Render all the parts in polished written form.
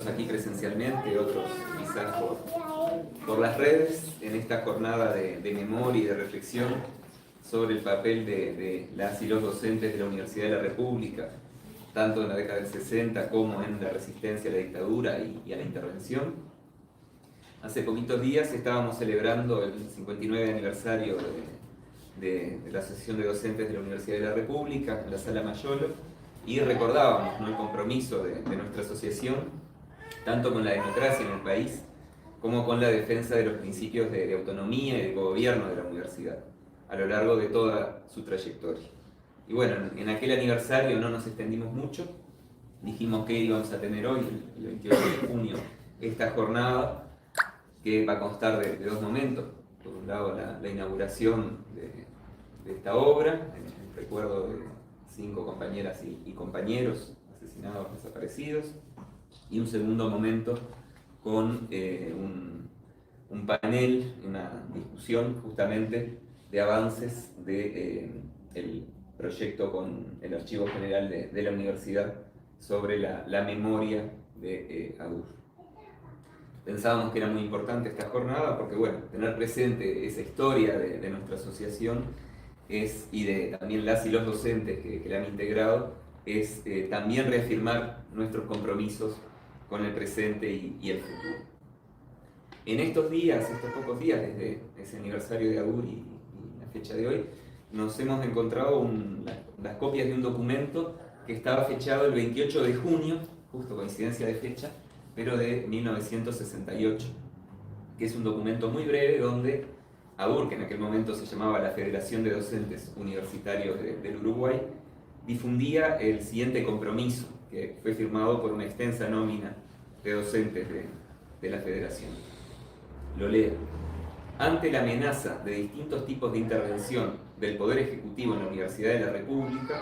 aquí presencialmente, otros quizás por las redes, en esta jornada de memoria y de reflexión sobre el papel de las y los docentes de la Universidad de la República, tanto en la década del 60 como en la resistencia a la dictadura y a la intervención. Hace poquitos días estábamos celebrando el 59 aniversario de la Asociación de Docentes de la Universidad de la República, en la Sala Mayolo, y recordábamos, ¿no?, el compromiso de nuestra asociación, tanto con la democracia en el país, como con la defensa de los principios de autonomía y de gobierno de la universidad, a lo largo de toda su trayectoria. Y bueno, en aquel aniversario no nos extendimos mucho, dijimos que íbamos a tener hoy, el 28 de junio, esta jornada, que va a constar de dos momentos. Por un lado, la inauguración de esta obra, en recuerdo de 5 compañeras y compañeros asesinados, desaparecidos, y un segundo momento con un panel, una discusión justamente de avances del proyecto con el Archivo General de la Universidad sobre la memoria de ADUR. Pensábamos que era muy importante esta jornada porque, bueno, tener presente esa historia de nuestra asociación y de también las y los docentes que la han integrado, es también reafirmar nuestros compromisos con el presente y el futuro. En estos días, estos pocos días, desde ese aniversario de ADUR y la fecha de hoy, nos hemos encontrado las copias de un documento que estaba fechado el 28 de junio, justo coincidencia de fecha, pero de 1968, que es un documento muy breve donde ADUR, que en aquel momento se llamaba la Federación de Docentes Universitarios del Uruguay, difundía el siguiente compromiso, que fue firmado por una extensa nómina de docentes de la Federación. Lo leo. Ante la amenaza de distintos tipos de intervención del Poder Ejecutivo en la Universidad de la República,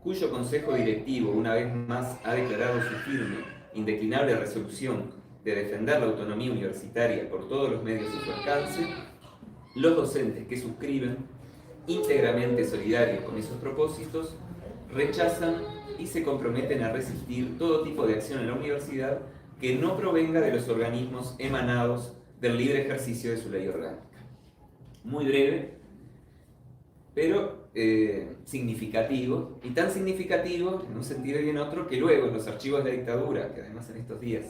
cuyo Consejo Directivo una vez más ha declarado su firme, indeclinable resolución de defender la autonomía universitaria por todos los medios a su alcance, los docentes que suscriben, íntegramente solidarios con esos propósitos, rechazan y se comprometen a resistir todo tipo de acción en la universidad que no provenga de los organismos emanados del libre ejercicio de su ley orgánica. Muy breve, pero significativo, y tan significativo en un sentido y en otro que luego en los archivos de la dictadura, que además en estos días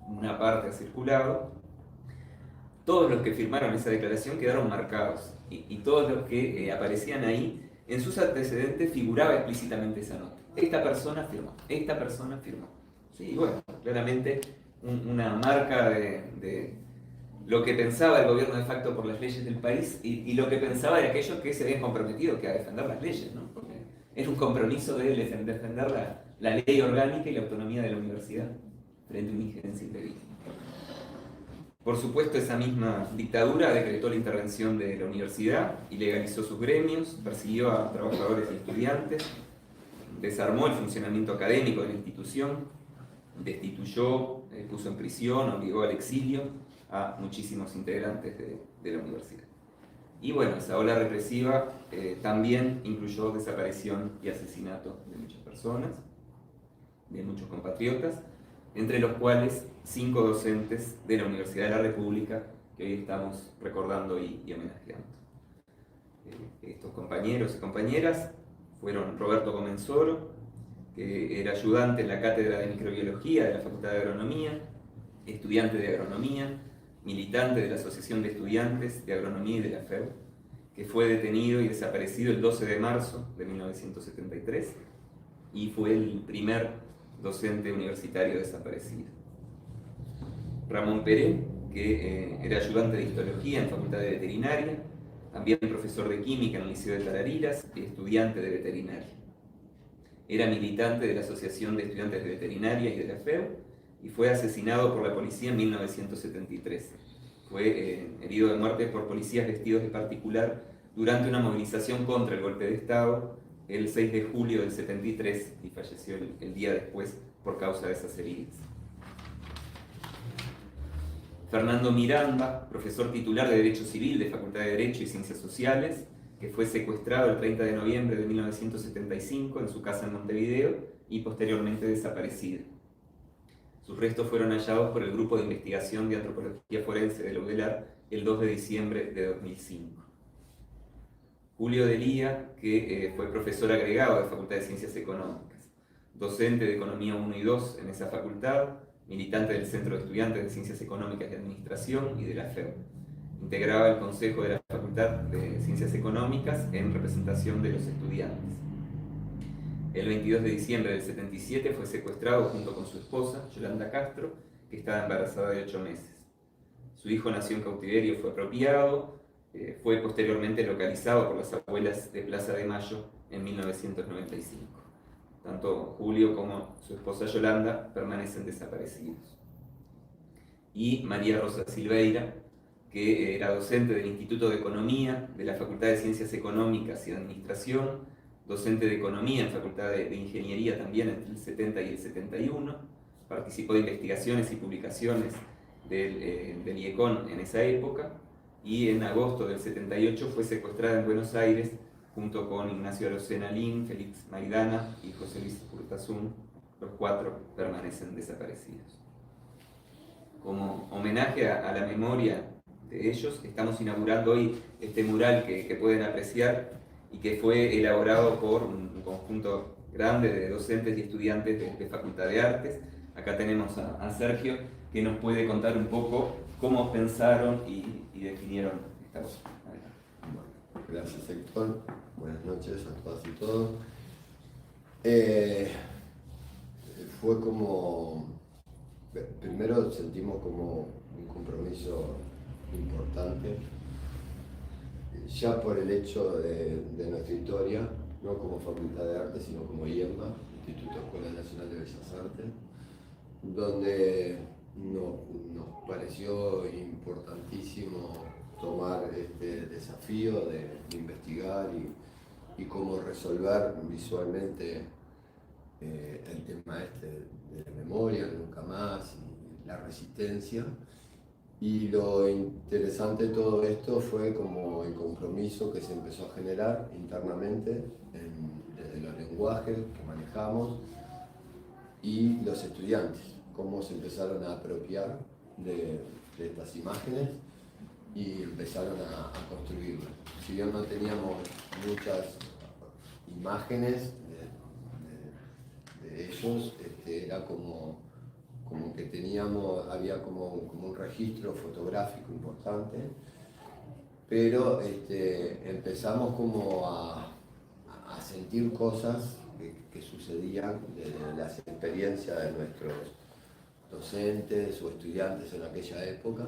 una parte ha circulado, todos los que firmaron esa declaración quedaron marcados, y todos los que aparecían ahí, en sus antecedentes figuraba explícitamente esa nota. Esta persona firmó, esta persona firmó. Sí, y bueno, claramente una marca de lo que pensaba el gobierno de facto por las leyes del país y lo que pensaba de aquellos que se habían comprometido que a defender las leyes, ¿no? Porque es un compromiso de defender la ley orgánica y la autonomía de la universidad frente a una injerencia indebida. Por supuesto, esa misma dictadura decretó la intervención de la universidad, ilegalizó sus gremios, persiguió a trabajadores y estudiantes, desarmó el funcionamiento académico de la institución, destituyó, puso en prisión, obligó al exilio a muchísimos integrantes de la universidad. Y bueno, esa ola represiva también incluyó desaparición y asesinato de muchas personas, de muchos compatriotas, entre los cuales 5 docentes de la Universidad de la República que hoy estamos recordando y homenajeando. Estos compañeros y compañeras fueron Roberto Comensoro, que era ayudante en la Cátedra de Microbiología de la Facultad de Agronomía, estudiante de Agronomía, militante de la Asociación de Estudiantes de Agronomía y de la FEU, que fue detenido y desaparecido el 12 de marzo de 1973 y fue el primer docente universitario desaparecido. Ramón Peré, que era ayudante de Histología en Facultad de Veterinaria, también profesor de Química en el Liceo de Tarariras y estudiante de Veterinaria. Era militante de la Asociación de Estudiantes de Veterinaria y de la FEU, y fue asesinado por la policía en 1973. Fue herido de muerte por policías vestidos de particular durante una movilización contra el golpe de Estado el 6 de julio del 73 y falleció el día después por causa de esas heridas. Fernando Miranda, profesor titular de Derecho Civil de Facultad de Derecho y Ciencias Sociales, que fue secuestrado el 30 de noviembre de 1975 en su casa en Montevideo y posteriormente desaparecido. Sus restos fueron hallados por el Grupo de Investigación de Antropología Forense de la UDELAR el 2 de diciembre de 2005. Julio Delía, que fue profesor agregado de la Facultad de Ciencias Económicas, docente de Economía 1 y 2 en esa facultad, militante del Centro de Estudiantes de Ciencias Económicas y Administración y de la FEU. Integraba el Consejo de la Facultad de Ciencias Económicas en representación de los estudiantes. El 22 de diciembre del 77 fue secuestrado junto con su esposa, Yolanda Castro, que estaba embarazada de 8 meses. Su hijo nació en cautiverio, fue apropiado, fue posteriormente localizado por las abuelas de Plaza de Mayo en 1995. Tanto Julio como su esposa Yolanda permanecen desaparecidos. Y María Rosa Silveira, que era docente del Instituto de Economía de la Facultad de Ciencias Económicas y Administración, docente de Economía en Facultad de Ingeniería también entre el 70 y el 71, participó de investigaciones y publicaciones del IECON en esa época, y en agosto del 78 fue secuestrada en Buenos Aires junto con Ignacio Arocena Lin, Félix Maidana y José Luis Urtasun. Los 4 permanecen desaparecidos. Como homenaje a la memoria de ellos, estamos inaugurando hoy este mural que pueden apreciar y que fue elaborado por un conjunto grande de docentes y estudiantes de Facultad de Artes. Acá tenemos a Sergio, que nos puede contar un poco cómo pensaron y definieron esta cosa. Bueno, gracias, Héctor. Buenas noches a todas y todos. Fue como... Primero sentimos como un compromiso importante, ya por el hecho de nuestra historia, no como Facultad de Artes, sino como IEMBA, Instituto Escuela Nacional de Bellas Artes, donde nos pareció importantísimo tomar este desafío de investigar y cómo resolver visualmente el tema de la memoria, nunca más, y la resistencia. Y lo interesante de todo esto fue como el compromiso que se empezó a generar internamente desde los lenguajes que manejamos y los estudiantes, cómo se empezaron a apropiar de estas imágenes y empezaron a construirlas. Si bien no teníamos muchas imágenes de ellos, era como que había como un registro fotográfico importante, pero empezamos como a sentir cosas que sucedían de las experiencias de nuestros docentes o estudiantes en aquella época,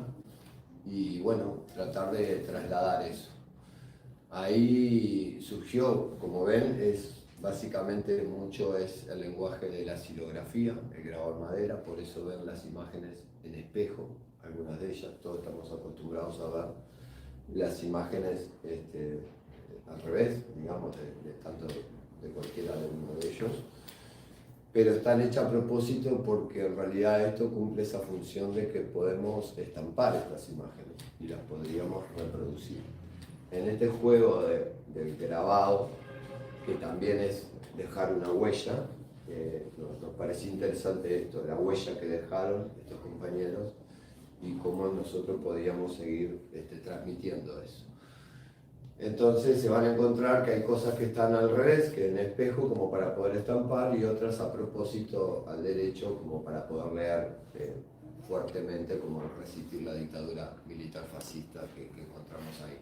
y bueno, tratar de trasladar eso. Ahí surgió, como ven, básicamente mucho es el lenguaje de la silografía, el grabado en madera, por eso ven las imágenes en espejo, algunas de ellas, todos estamos acostumbrados a ver las imágenes al revés, digamos, tanto de cualquiera de uno de ellos, pero están hechas a propósito porque en realidad esto cumple esa función de que podemos estampar estas imágenes y las podríamos reproducir. En este juego del grabado, que también es dejar una huella, nos pareció interesante esto, la huella que dejaron estos compañeros y cómo nosotros podíamos seguir transmitiendo eso. Entonces se van a encontrar que hay cosas que están al revés, que en espejo como para poder estampar, y otras a propósito al derecho como para poder leer fuertemente, como resistir la dictadura militar fascista que encontramos ahí.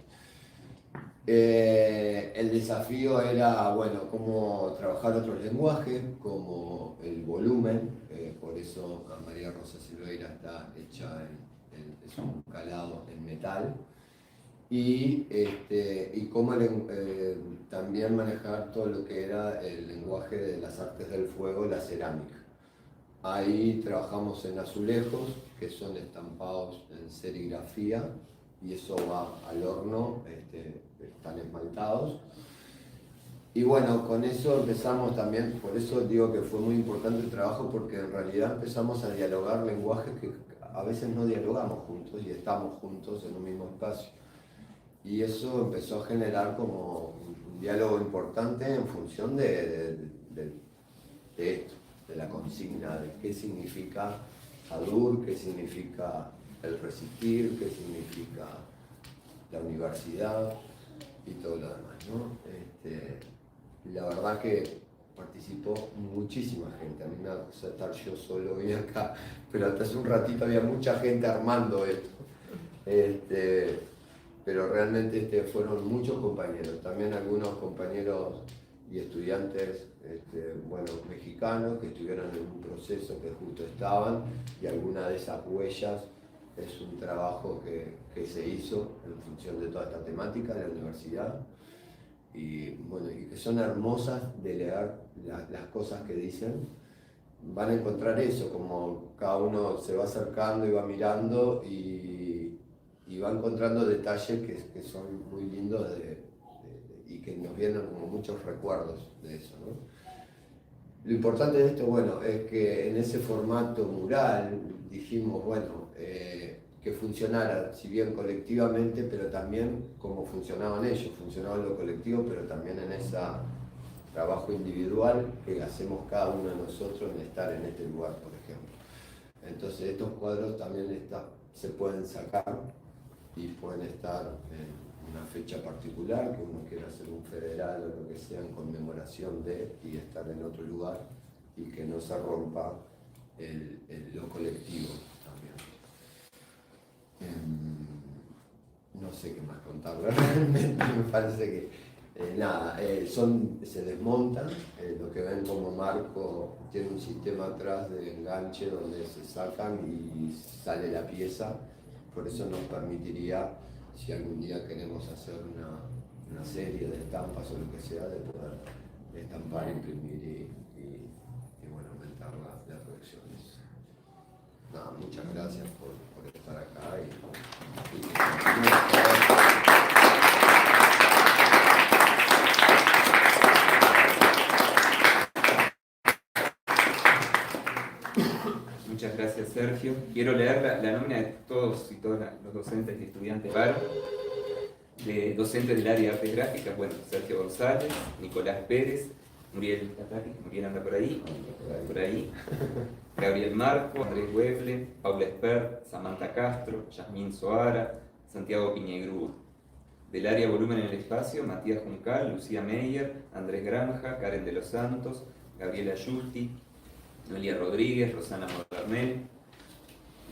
El desafío era, bueno, cómo trabajar otros lenguajes, como el volumen, por eso María Rosa Silveira está hecha es un calado en metal, y cómo también manejar todo lo que era el lenguaje de las artes del fuego, la cerámica. Ahí trabajamos en azulejos, que son estampados en serigrafía, y eso va al horno, están esmaltados. Y bueno, con eso empezamos también, por eso digo que fue muy importante el trabajo, porque en realidad empezamos a dialogar lenguajes que a veces no dialogamos juntos y estamos juntos en un mismo espacio. Y eso empezó a generar como un diálogo importante en función de esto, de la consigna, de qué significa ADUR, qué significa el resistir, qué significa la universidad y todo lo demás, ¿no? La verdad que participó muchísima gente. A mí me va a costar estar yo solo hoy acá, pero hasta hace un ratito había mucha gente armando esto. Pero realmente fueron muchos compañeros, también algunos compañeros y estudiantes mexicanos que estuvieron en un proceso que justo estaban, y alguna de esas huellas es un trabajo que se hizo en función de toda esta temática de la universidad, y que son hermosas de leer las cosas que dicen. Van a encontrar eso, como cada uno se va acercando y va mirando y va encontrando detalles que son muy lindos y que nos vienen como muchos recuerdos de eso, ¿no? Lo importante de esto, es que en ese formato mural dijimos, que funcionara, si bien colectivamente, pero también como funcionaban ellos, funcionaban lo colectivo, pero también en ese trabajo individual que hacemos cada uno de nosotros en estar en este lugar, por ejemplo. Entonces estos cuadros también se pueden sacar y pueden estar en una fecha particular, que uno quiera hacer un federal o lo que sea en conmemoración de, y estar en otro lugar, y que no se rompa lo colectivo también. No sé qué más contarle, realmente me parece que se desmontan, lo que ven como marco tiene un sistema atrás de enganche donde se sacan y sale la pieza. Por eso nos permitiría, si algún día queremos hacer una serie de estampas o lo que sea, de poder estampar, imprimir y aumentar las producciones. Nada, muchas gracias por estar acá Muchas gracias, Sergio. Quiero leer la nómina de todos y todas los docentes y estudiantes de docentes del área de artes gráficas. Sergio González, Nicolás Pérez, Muriel anda por ahí, Gabriel Marco, Andrés Weble, Paula Espert, Samantha Castro, Yasmín Soara, Santiago Piñegrúa. Del área volumen en el espacio, Matías Juncal, Lucía Meyer, Andrés Granja, Karen de los Santos, Gabriela Yusti, Noelia Rodríguez, Rosana Modernel.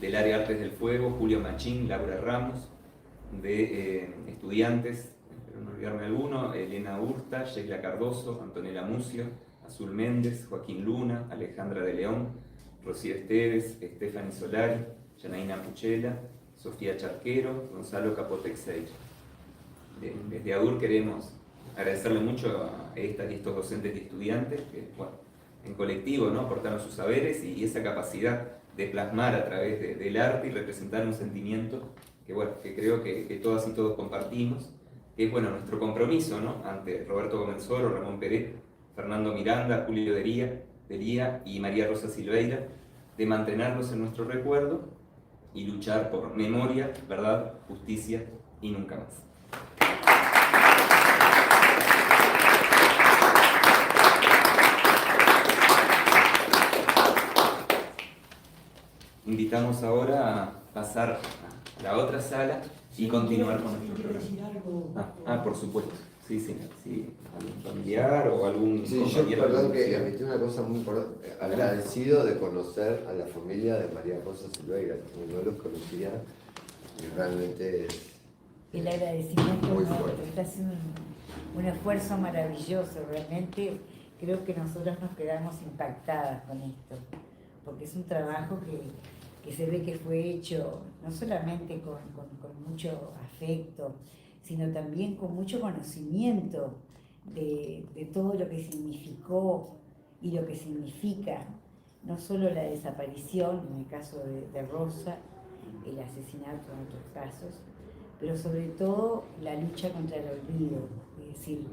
Del área Artes del Fuego, Julio Machín, Laura Ramos. De estudiantes, espero no olvidarme alguno, Elena Hurta, Sheila Cardoso, Antonella Mucio, Azul Méndez, Joaquín Luna, Alejandra de León, Rocío Esteves, Stephanie Solari, Janaína Puchela, Sofía Charquero, Gonzalo Capotexeira. Desde ADUR queremos agradecerle mucho a estas y estos docentes y estudiantes que, en colectivo, ¿no?, aportaron sus saberes y esa capacidad de plasmar a través del arte y representar un sentimiento que creo que todas y todos compartimos, que es nuestro compromiso, ¿no?, ante Roberto Comensoro, Ramón Pérez, Fernando Miranda, Julio Dería y María Rosa Silveira, de mantenerlos en nuestro recuerdo y luchar por memoria, verdad, justicia y nunca más. Invitamos ahora a pasar a la otra sala y continuar con nuestro programa. Por supuesto. Sí. ¿Algún familiar o algún compañero? Perdón, que admití una cosa muy importante. Agradecido de conocer a la familia de María Rosa Silveira, que no los conocía, y realmente el agradecimiento muy no, fuerte. está haciendo un esfuerzo maravilloso. Realmente creo que nosotros nos quedamos impactadas con esto, porque es un trabajo que se ve que fue hecho no solamente con mucho afecto, sino también con mucho conocimiento de todo lo que significó y lo que significa no solo la desaparición, en el caso de Rosa, el asesinato en otros casos, pero sobre todo la lucha contra el olvido. Es decir,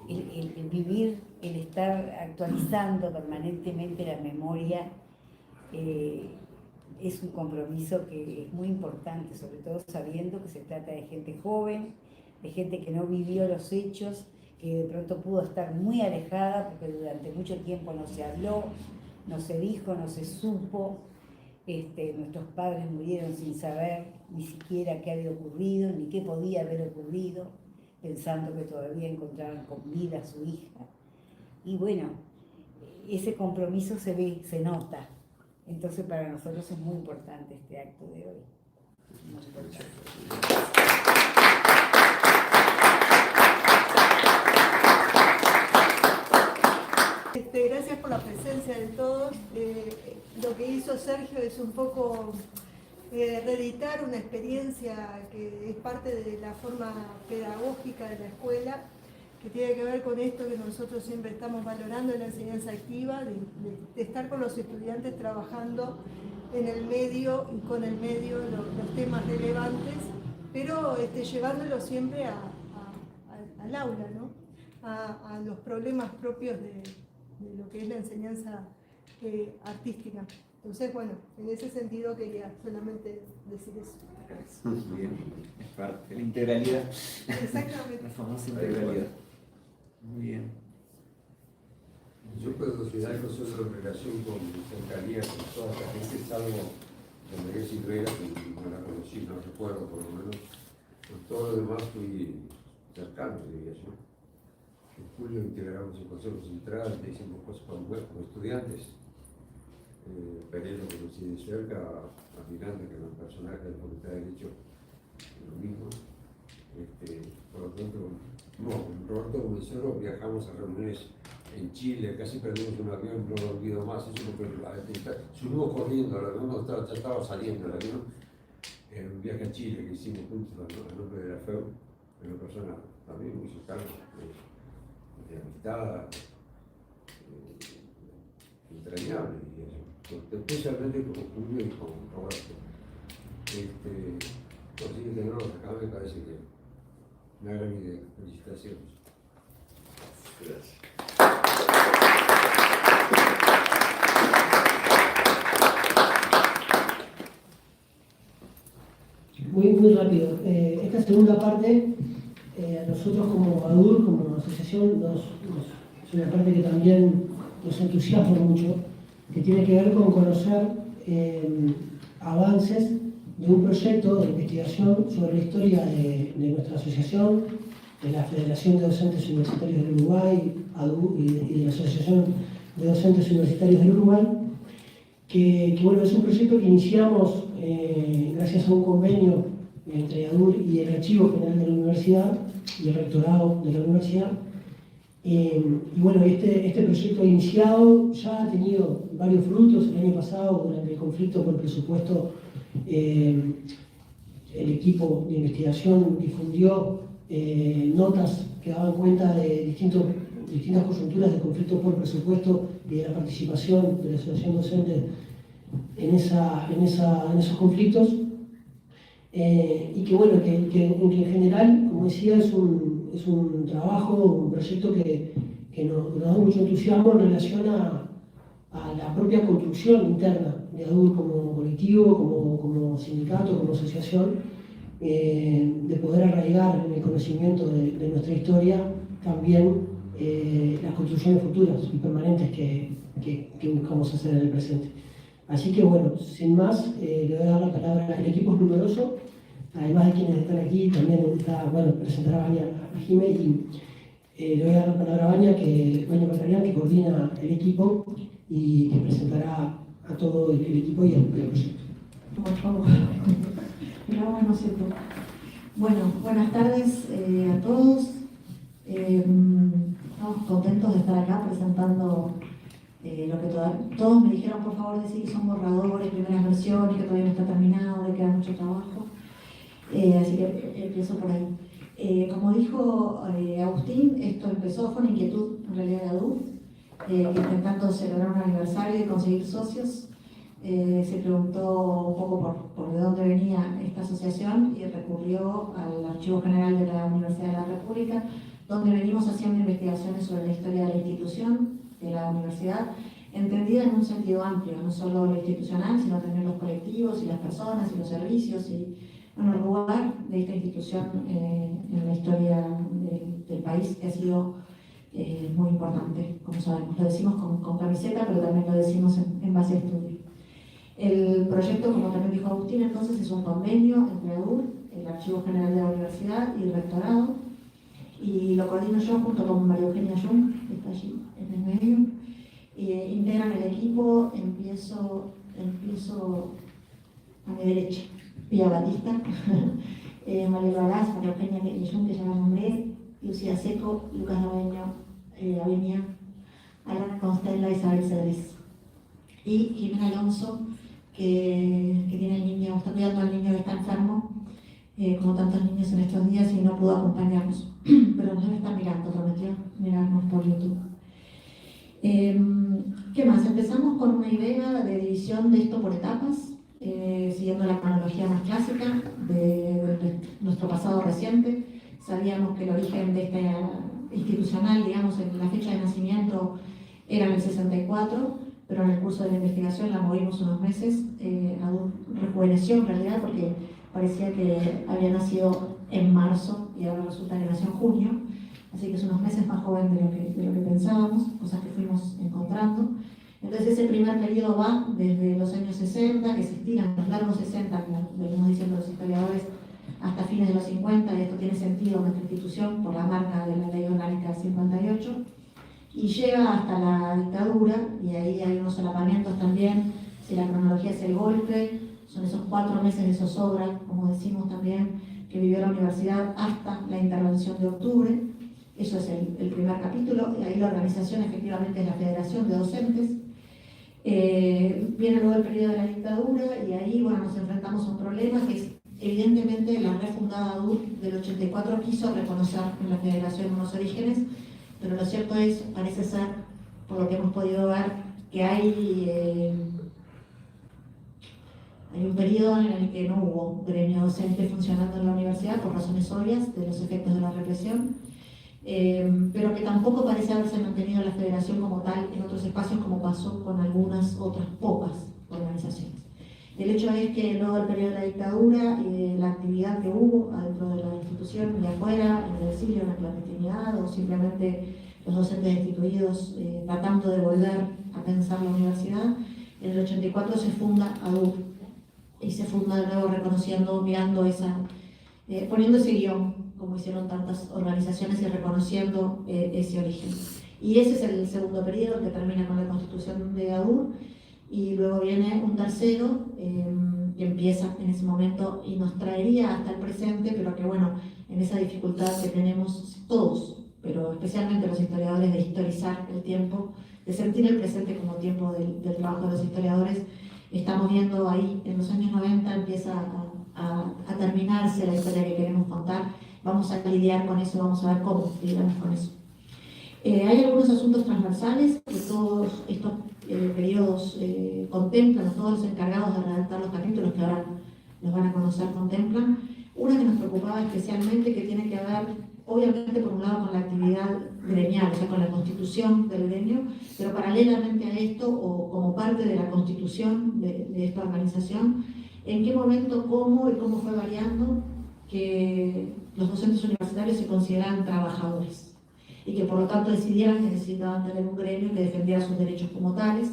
el vivir, el estar actualizando permanentemente la memoria, es un compromiso que es muy importante, sobre todo sabiendo que se trata de gente joven, de gente que no vivió los hechos, que de pronto pudo estar muy alejada porque durante mucho tiempo no se habló, no se dijo, no se supo, Nuestros padres murieron sin saber ni siquiera qué había ocurrido, ni qué podía haber ocurrido, pensando que todavía encontraban con vida a su hija. Y bueno, ese compromiso se ve, se nota. Entonces para nosotros es muy importante este acto de hoy. Muy importante. Gracias por la presencia de todos. Lo que hizo Sergio es un poco reeditar una experiencia que es parte de la forma pedagógica de la escuela, que tiene que ver con esto que nosotros siempre estamos valorando en la enseñanza activa, de estar con los estudiantes trabajando en el medio y con el medio los temas relevantes, pero llevándolos siempre al aula, ¿no? A los problemas propios de lo que es la enseñanza artística. Entonces, bueno, en ese sentido quería solamente decir eso. Muy bien, es parte de la integralidad. Exactamente. La famosa integralidad. Muy bien. Yo puedo decir algo sobre la relación con cercanía con toda la gente, salvo con María Silveira, que no la conocí, no recuerdo por lo menos. Con todo lo demás fui cercano, diría yo. En julio integramos el Consejo Central, te hicimos cosas como estudiantes. Pereira lo conocí de cerca, a Miranda, que era un personaje de la Facultad de Derecho, lo mismo. Por lo tanto, con Roberto Comenzoro viajamos a reuniones en Chile, casi perdimos un avión, no lo olvido más, eso porque subimos corriendo, el avión ya estaba saliendo, el avión, en un viaje a Chile que hicimos juntos a nombre de la FEU, en una persona también muy cercana, de amistad, entrañable, y eso, especialmente con Julio y con Roberto. Así que tenerlos acá me parece que una gran idea. Felicitaciones. Gracias. Muy rápido. Esta segunda parte, nosotros como ADUR, como asociación, es una parte que también nos entusiasma mucho, que tiene que ver con conocer avances de un proyecto de investigación sobre la historia de nuestra asociación, de la Federación de Docentes Universitarios del Uruguay, ADU, y de la Asociación de Docentes Universitarios del Uruguay, que bueno, es un proyecto que iniciamos gracias a un convenio entre ADUR y el Archivo General de la Universidad y el Rectorado de la Universidad. Y bueno, este proyecto iniciado ya ha tenido varios frutos. El año pasado, durante el conflicto por presupuesto, el equipo de investigación difundió notas que daban cuenta de distintas coyunturas de conflicto por presupuesto y de la participación de la asociación docente en esos conflictos. Y que bueno, que en general, como decía, es un trabajo, un proyecto que nos da mucho entusiasmo en relación a la propia construcción interna de ADUR como colectivo, como sindicato, como asociación, de poder arraigar en el conocimiento de nuestra historia también las construcciones futuras y permanentes que buscamos hacer en el presente. Así que bueno, sin más, le voy a dar la palabra al equipo es numeroso, además de quienes están aquí, también está, bueno, presentará a Vania, a Jimé, y le voy a dar la palabra a Vania Catarián, que coordina el equipo y que presentará a todo el equipo y el proyecto. Por favor. No sé tú. Bueno, buenas tardes a todos. Estamos contentos de estar acá presentando lo que todos me dijeron, por favor, decir que son borradores, primeras versiones, que todavía no está terminado, que queda mucho trabajo. Así que empiezo por ahí. Como dijo Agustín, esto empezó, fue una inquietud en realidad de ADUR, intentando celebrar un aniversario y conseguir socios. Se preguntó un poco por de dónde venía esta asociación y recurrió al Archivo General de la Universidad de la República, donde venimos haciendo investigaciones sobre la historia de la institución, de la universidad, entendida en un sentido amplio, no solo lo institucional, sino también los colectivos y las personas y los servicios y bueno, el lugar de esta institución en la historia del país, que ha sido muy importante, como sabemos. Lo decimos con camiseta, pero también lo decimos en base a estudio. El proyecto, como también dijo Agustín, entonces es un convenio entre ADUR, el Archivo General de la Universidad y el Rectorado, y lo coordino yo junto con María Eugenia Jung, que está allí en el medio. Integran el equipo, empiezo a mi derecha, Pía Batista, María Balás, María Eugenia Jung, que ya la nombré, Lucía Seco, Lucas Laveño, Aviña, Alan Constella, Isabel Cedrés. Y Jimena Alonso, que tiene el niño, está cuidando al niño que está enfermo, como tantos niños en estos días, y no pudo acompañarnos. Pero nos debe estar mirando, prometió mirarnos por YouTube. ¿Qué más? Empezamos con una idea de división de esto por etapas, siguiendo la cronología más clásica de nuestro pasado reciente. Sabíamos que el origen de esta institucional, digamos, en la fecha de nacimiento era en el 64, pero en el curso de la investigación la movimos unos meses, rejuveneció en realidad porque parecía que había nacido en marzo y ahora resulta que nació en junio, así que es unos meses más joven de lo que pensábamos, cosas que fuimos encontrando. Entonces ese primer periodo va desde los años 60, que se estiran los largos 60, que venimos diciendo los historiadores, hasta fines de los 50, y esto tiene sentido en nuestra institución por la marca de la Ley Orgánica 58, y llega hasta la dictadura, y ahí hay unos solapamientos también, si la cronología es el golpe, son esos 4 meses de zozobra, como decimos también, que vivió la universidad hasta la intervención de octubre. Eso es el primer capítulo, y ahí la organización efectivamente es la Federación de Docentes. Viene luego el periodo de la dictadura, y ahí bueno, nos enfrentamos a un problema que es, evidentemente, la refundada ADUR del 84 quiso reconocer en la Federación unos orígenes, pero lo cierto es, parece ser, por lo que hemos podido ver, que hay un periodo en el que no hubo gremio docente funcionando en la universidad por razones obvias de los efectos de la represión, pero que tampoco parece haberse mantenido la federación como tal en otros espacios, como pasó con algunas otras pocas organizaciones. El hecho es que luego del periodo de la dictadura y de la actividad que hubo adentro de la institución y afuera, en el exilio, en la clandestinidad, o simplemente los docentes destituidos tratando de volver a pensar la universidad, en el 84 se funda ADUR, y se funda de nuevo reconociendo, mirando poniendo ese guión, como hicieron tantas organizaciones, y reconociendo ese origen. Y ese es el segundo periodo, que termina con la constitución de ADUR, y luego viene un tercero que empieza en ese momento y nos traería hasta el presente, pero que bueno, en esa dificultad que tenemos todos, pero especialmente los historiadores, de historizar el tiempo, de sentir el presente como tiempo del trabajo de los historiadores, estamos viendo ahí, en los años 90 empieza a terminarse la historia que queremos contar. Vamos a lidiar con eso, vamos a ver cómo lidiamos con eso. Hay algunos asuntos transversales que todos estos periodos contemplan, todos los encargados de redactar los capítulos que ahora los van a conocer contemplan. Una que nos preocupaba especialmente, que tiene que ver, obviamente, por un lado con la actividad gremial, o sea, con la constitución del gremio, pero paralelamente a esto, o como parte de la constitución de esta organización, en qué momento, cómo y cómo fue variando que los docentes universitarios se consideraban trabajadores, y que por lo tanto decidieran que necesitaban tener un gremio que defendiera sus derechos como tales.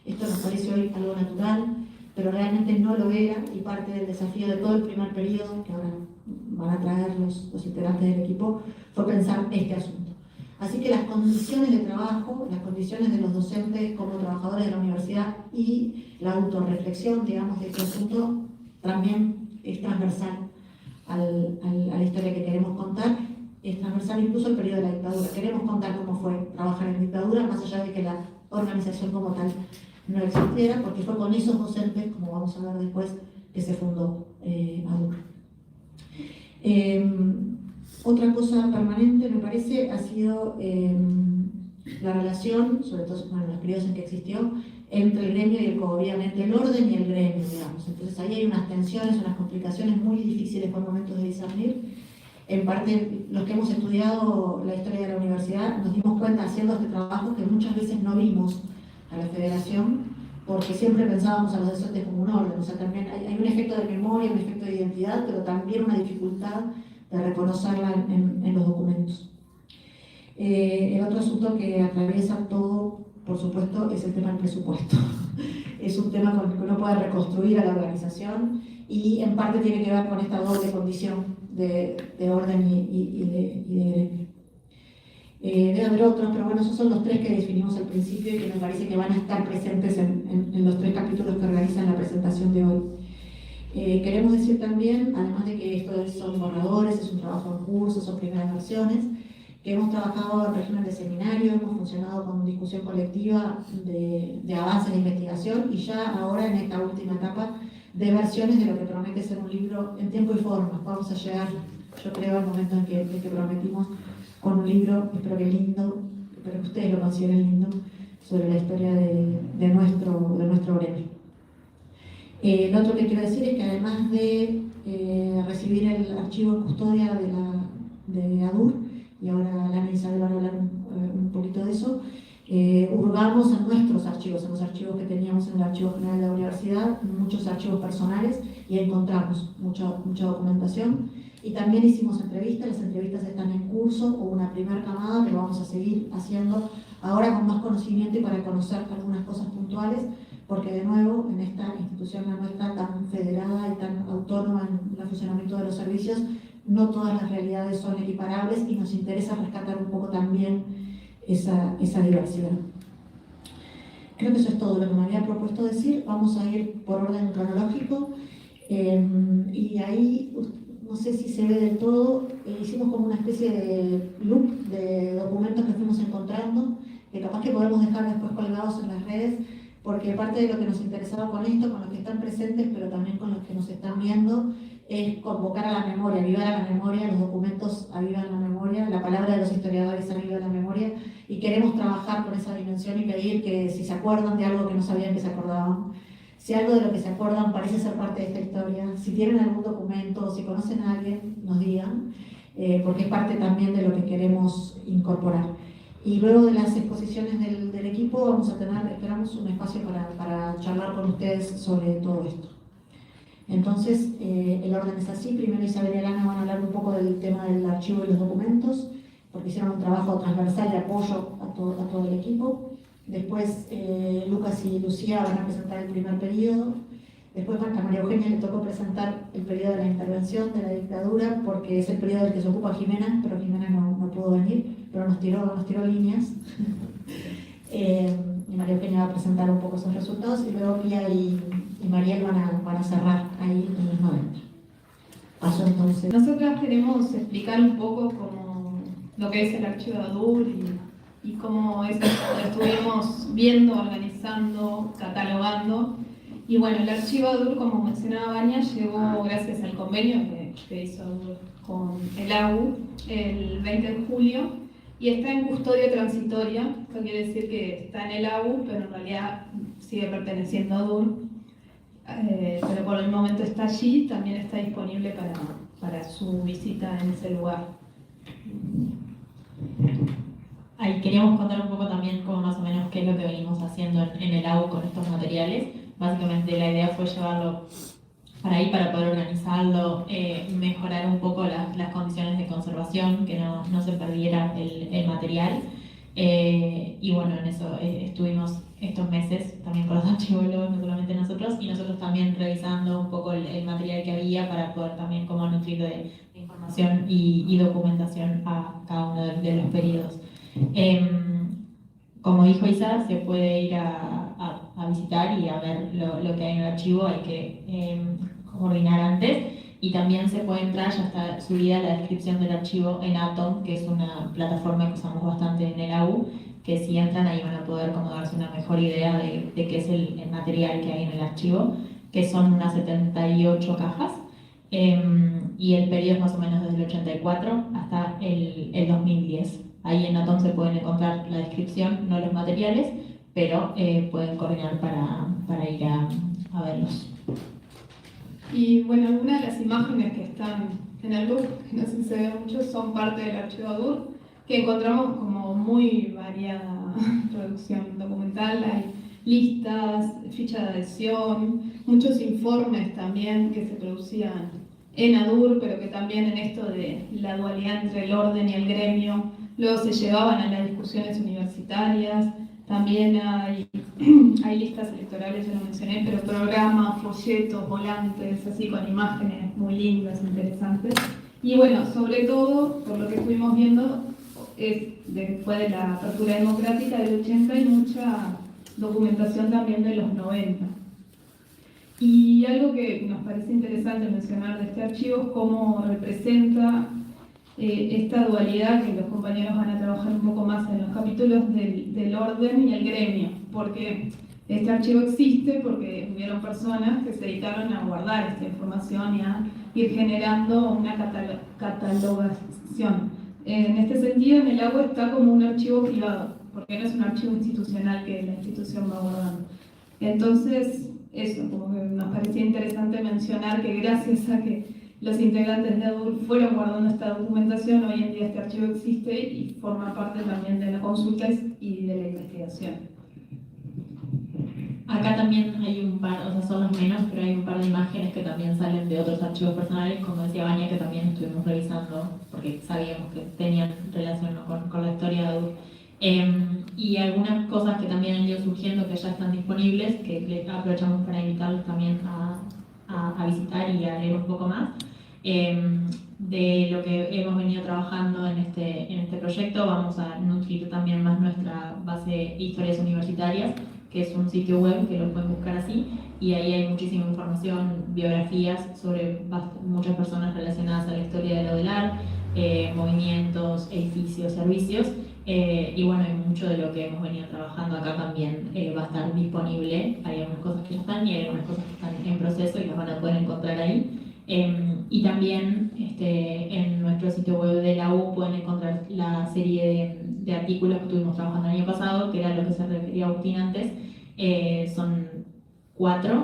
Esto nos parece hoy algo natural, pero realmente no lo era, y parte del desafío de todo el primer periodo, que ahora van a traer los integrantes del equipo, fue pensar este asunto. Así que las condiciones de trabajo, las condiciones de los docentes como trabajadores de la universidad y la autorreflexión, digamos, de este asunto también es transversal a la historia que queremos contar. Es transversal incluso al periodo de la dictadura. Queremos contar cómo fue trabajar en dictadura, más allá de que la organización como tal no existiera, porque fue con esos docentes, como vamos a ver después, que se fundó ADUR. Otra cosa permanente, me parece, ha sido la relación, sobre todo en los periodos en que existió, entre el gremio y obviamente el orden y el gremio, digamos. Entonces ahí hay unas tensiones, unas complicaciones muy difíciles por momentos de discernir. En parte, los que hemos estudiado la historia de la universidad nos dimos cuenta haciendo este trabajo que muchas veces no vimos a la federación, porque siempre pensábamos a los docentes como un orden. O sea, también hay un efecto de memoria, un efecto de identidad, pero también una dificultad de reconocerla en los documentos. El otro asunto que atraviesa todo por supuesto, es el tema del presupuesto. Es un tema con el que uno puede reconstruir a la organización y en parte tiene que ver con esta doble condición de orden y de gremio. Debe haber otros, pero bueno, esos son los tres que definimos al principio y que me parece que van a estar presentes en los 3 capítulos que organizan la presentación de hoy. Queremos decir también, además de que esto son borradores, es un trabajo en curso, son primeras versiones, que hemos trabajado en régimen de seminario, hemos funcionado con discusión colectiva de avances de investigación y ya ahora en esta última etapa de versiones de lo que promete ser un libro en tiempo y forma. Vamos a llegar, yo creo, al momento en que prometimos con un libro, espero que lindo, espero que ustedes lo consideren lindo, sobre la historia de nuestro gremio. Lo otro que quiero decir es que además de recibir el archivo en custodia de ADUR, y ahora Lana y Isabel van a hablar un poquito de eso, hurgamos en nuestros archivos, en los archivos que teníamos en el Archivo General de la Universidad, muchos archivos personales, y encontramos mucha documentación. Y también hicimos entrevistas, las entrevistas están en curso, o una primera camada que vamos a seguir haciendo ahora con más conocimiento y para conocer algunas cosas puntuales, porque de nuevo en esta institución nuestra tan federada y tan autónoma en el funcionamiento de los servicios, no todas las realidades son equiparables y nos interesa rescatar un poco también esa diversidad. Creo que eso es todo lo que me había propuesto decir. Vamos a ir por orden cronológico y ahí, no sé si se ve del todo, hicimos como una especie de loop de documentos que fuimos encontrando, que capaz que podemos dejar después colgados en las redes, porque parte de lo que nos interesaba con esto, con los que están presentes, pero también con los que nos están viendo, es convocar a la memoria, avivar a la memoria, los documentos avivan la memoria, la palabra de los historiadores aviva la memoria, y queremos trabajar con esa dimensión y pedir que si se acuerdan de algo que no sabían que se acordaban, si algo de lo que se acuerdan parece ser parte de esta historia, si tienen algún documento, si conocen a alguien, nos digan, porque es parte también de lo que queremos incorporar. Y luego de las exposiciones del equipo vamos a tener, esperamos, un espacio para charlar con ustedes sobre todo esto. Entonces, el orden es así. Primero Isabel y Alana van a hablar un poco del tema del archivo y los documentos, porque hicieron un trabajo transversal de apoyo a todo el equipo. Después, Lucas y Lucía van a presentar el primer periodo. Después a María Eugenia le tocó presentar el periodo de la intervención de la dictadura, porque es el periodo del que se ocupa Jimena, pero Jimena no pudo venir, pero nos tiró líneas. Y María Eugenia va a presentar un poco esos resultados, y luego Pía y Mariel van a cerrar ahí en los 90. Paso entonces. Nosotras queremos explicar un poco como lo que es el archivo de ADUR y cómo es, lo estuvimos viendo, organizando, catalogando. Y bueno, el archivo ADUR, como mencionaba Vania, llegó gracias al convenio que hizo ADUR con el AU el 20 de julio y está en custodia transitoria. Esto quiere decir que está en el AU, pero en realidad sigue perteneciendo a ADUR. Pero por el momento está allí, también está disponible para su visita en ese lugar. Ahí queríamos contar un poco también como más o menos qué es lo que venimos haciendo en el AU con estos materiales. Básicamente la idea fue llevarlo para ahí para poder organizarlo, mejorar un poco las condiciones de conservación, que no se perdiera el material. Y bueno, en eso estuvimos estos meses también con los archivólogos, no solamente nosotros, y nosotros también revisando un poco el material que había para poder también como nutrir de información y documentación a cada uno de los periodos. Como dijo Isa, se puede ir a visitar y a ver lo que hay en el archivo, hay que coordinar antes, y también se puede entrar, ya está subida la descripción del archivo en Atom, que es una plataforma que usamos bastante en el AU, que si entran ahí van a poder como darse una mejor idea de qué es el material que hay en el archivo, que son unas 78 cajas, y el periodo es más o menos desde el 84 hasta el 2010. Ahí en Atom se pueden encontrar la descripción, no los materiales, pero pueden coordinar para ir a verlos. Y bueno, algunas de las imágenes que están en el book, que no sé si se ve mucho, son parte del archivo ADUR, que encontramos como muy variada producción documental. Hay listas, fichas de adhesión, muchos informes también que se producían en ADUR, pero que también en esto de la dualidad entre el orden y el gremio, luego se llevaban a las discusiones universitarias. También hay listas electorales, ya lo mencioné, pero programas, folletos, volantes, así con imágenes muy lindas, interesantes. Y bueno, sobre todo, por lo que estuvimos viendo, después de la apertura democrática del 80 hay mucha documentación también de los 90. Y algo que nos parece interesante mencionar de este archivo es cómo representa esta dualidad que los compañeros van a trabajar un poco más en los capítulos del orden y el gremio, porque este archivo existe porque hubieron personas que se dedicaron a guardar esta información y a ir generando una catalogación. En este sentido, en el agua está como un archivo privado, porque no es un archivo institucional que la institución va guardando. Entonces, eso, como que nos parecía interesante mencionar que gracias a que los integrantes de ADUR fueron guardando esta documentación, hoy en día este archivo existe y forma parte también de la consulta y de la investigación. Acá también hay un par, o sea, son los menos, pero hay un par de imágenes que también salen de otros archivos personales, como decía Vania, que también estuvimos revisando, porque sabíamos que tenían relación, ¿no?, con la historia de ADUR. Y algunas cosas que también han ido surgiendo que ya están disponibles, que aprovechamos para invitarlos también a visitar y a leer un poco más. De lo que hemos venido trabajando en este proyecto, vamos a nutrir también más nuestra base Historias Universitarias, que es un sitio web que lo pueden buscar así, y ahí hay muchísima información, biografías sobre muchas personas relacionadas a la historia de la UDELAR, movimientos, edificios, servicios, y bueno, hay mucho de lo que hemos venido trabajando acá también va a estar disponible. Hay algunas cosas que ya están y hay algunas cosas que están en proceso y las van a poder encontrar ahí. Y también en nuestro sitio web de la U pueden encontrar la serie de artículos que estuvimos trabajando el año pasado, que era lo que se refería a Agustín antes. Son 4,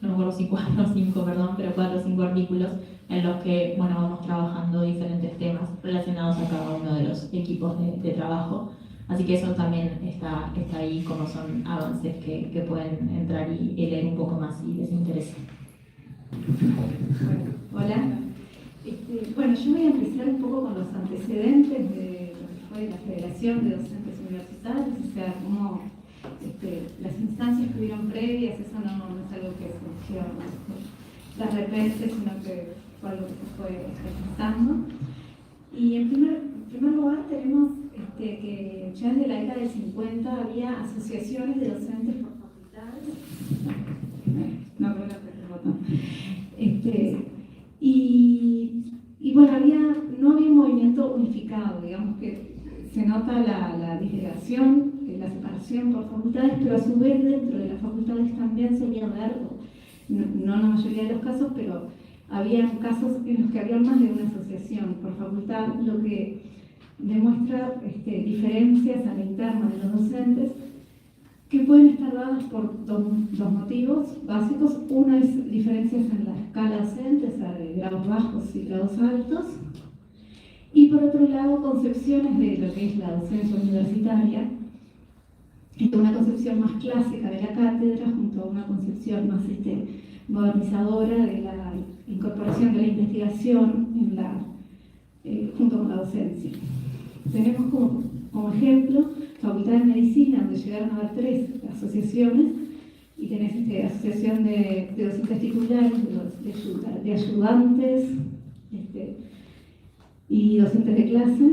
no me acuerdo si 4 o 5, perdón, pero 4 o 5 artículos en los que, bueno, vamos trabajando diferentes temas relacionados a cada uno de los equipos de trabajo. Así que eso también está ahí, como son avances que pueden entrar y leer un poco más si les interesa. Bueno, hola. Bueno, yo voy a empezar un poco con los antecedentes de lo que fue la Federación de Docentes Universitarios, o sea, cómo las instancias que hubieron previas, eso no es algo que surgió de repente, sino que fue algo que se fue gestando. Y en primer lugar tenemos que ya desde la década del 50 había asociaciones de docentes por facultades. No, creo que el botón. Y bueno, no había un movimiento unificado, digamos que se nota la disgregación, la separación por facultades, pero a su vez dentro de las facultades también solía haber, no en la mayoría de los casos, pero había casos en los que había más de una asociación por facultad, lo que demuestra diferencias a la interna de los docentes que pueden estar dadas por dos motivos básicos. Una es diferencias en la escala docente, o sea, de grados bajos y grados altos, y por otro lado concepciones de lo que es la docencia universitaria, una concepción más clásica de la cátedra junto a una concepción más modernizadora de la incorporación de la investigación junto con la docencia. Tenemos como ejemplo Facultad de Medicina, donde llegaron a haber 3 asociaciones, y tenés asociación de docentes titulares, de ayudantes y docentes de clase,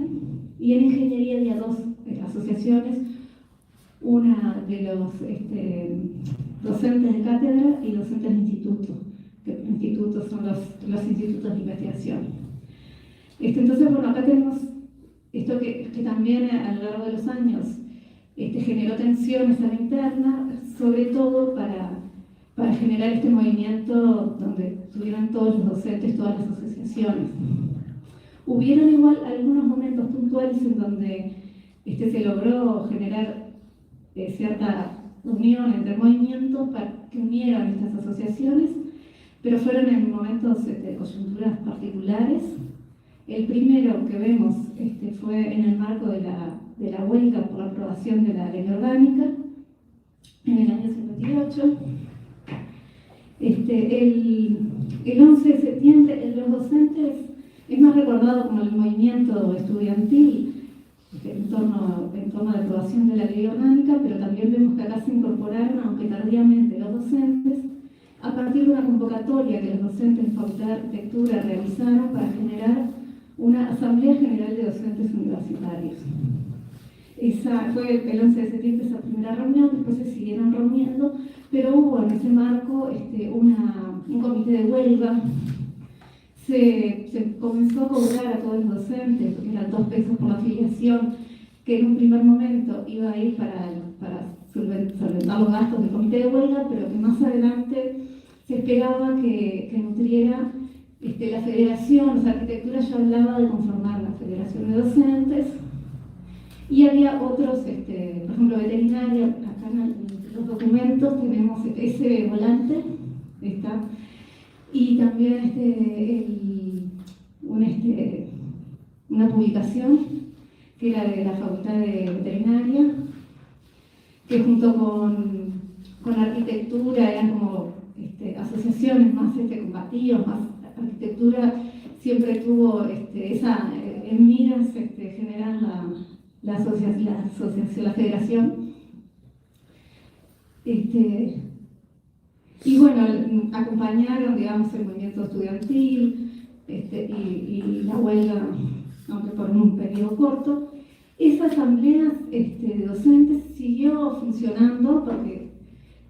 y en ingeniería había 2 asociaciones, una de los docentes de cátedra y docentes de instituto, que institutos son los institutos de investigación. Entonces, bueno, acá tenemos esto que también a lo largo de los años generó tensiones a la interna, sobre todo para generar este movimiento donde tuvieron todos los docentes, todas las asociaciones. Hubieron igual algunos momentos puntuales en donde se logró generar cierta unión entre movimientos que unieron estas asociaciones, pero fueron en momentos de coyunturas particulares. El primero que vemos fue en el marco de la huelga por la aprobación de la ley orgánica en el año 58. El 11 de septiembre, los docentes es más recordado como el movimiento estudiantil en torno en torno a la aprobación de la ley orgánica, pero también vemos que acá se incorporaron, aunque tardíamente, los docentes, a partir de una convocatoria que los docentes de Facultad de Arquitectura realizaron para generar una Asamblea General de Docentes Universitarios. Esa fue el 11 de septiembre esa primera reunión, después se siguieron reuniendo, pero hubo en ese marco un comité de huelga. Se comenzó a cobrar a todos los docentes, porque eran 2 pesos por la afiliación, que en un primer momento iba a ir para solventar los gastos del comité de huelga, pero que más adelante se esperaba que nutriera la federación. O sea, Arquitectura ya hablaba de conformar la federación de docentes, y había otros, por ejemplo, veterinaria. Acá en los documentos tenemos ese volante, y también una publicación que era de la Facultad de Veterinaria, que junto con Arquitectura eran como asociaciones más combativas, más Arquitectura siempre tuvo en miras generar la asociación, la federación. Y bueno, acompañaron, digamos, el movimiento estudiantil y la huelga, aunque por un periodo corto. Esa asamblea de docentes siguió funcionando porque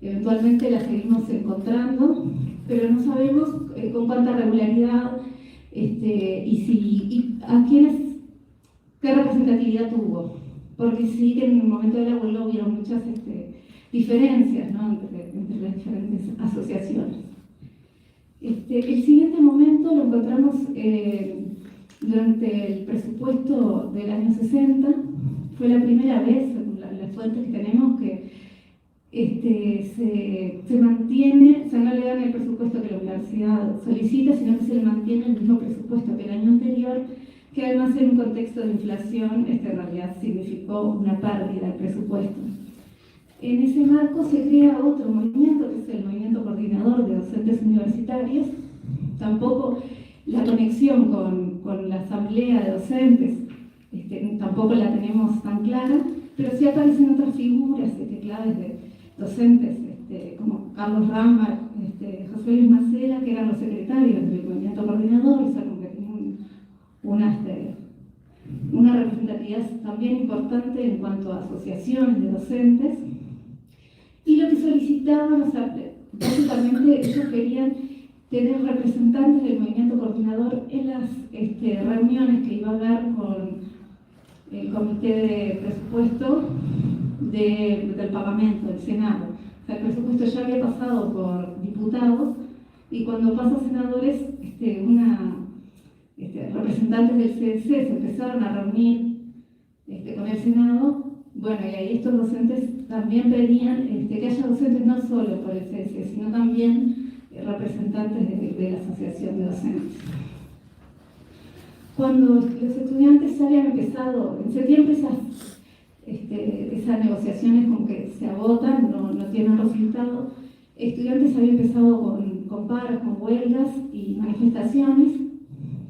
eventualmente la seguimos encontrando, pero no sabemos con cuánta regularidad y a quiénes, qué representatividad tuvo. Porque sí que en el momento de la huelga hubieron muchas diferencias, ¿no? entre las diferentes asociaciones. El siguiente momento lo encontramos durante el presupuesto del año 60. Fue la primera vez, según las fuentes que tenemos, que se mantiene, o sea, no le dan el presupuesto que la universidad solicita, sino que se le mantiene el mismo presupuesto que el año anterior, que además en un contexto de inflación en realidad significó una pérdida del presupuesto. En ese marco se crea otro movimiento, que es el Movimiento Coordinador de Docentes Universitarios. Tampoco la conexión con la asamblea de docentes tampoco la tenemos tan clara, pero sí aparecen otras figuras claves de docentes, como Carlos Rama, José Luis Macela, que eran los secretarios del Movimiento Coordinador, o sea, como que tenían una representatividad también importante en cuanto a asociaciones de docentes. Y lo que solicitaban, o sea, básicamente ellos querían tener representantes del movimiento coordinador en las reuniones que iba a haber con el comité de presupuesto del Parlamento, del Senado. O sea, el presupuesto ya había pasado por diputados, y cuando pasa a senadores, representantes del CDC se empezaron a reunir con el Senado. Bueno, y ahí estos docentes también pedían que haya docentes no solo por el CDC, sino también representantes de la Asociación de Docentes. Cuando los estudiantes ya habían empezado, en septiembre esas negociaciones como que se agotan, no tienen resultado, estudiantes habían empezado con paros, con huelgas y manifestaciones.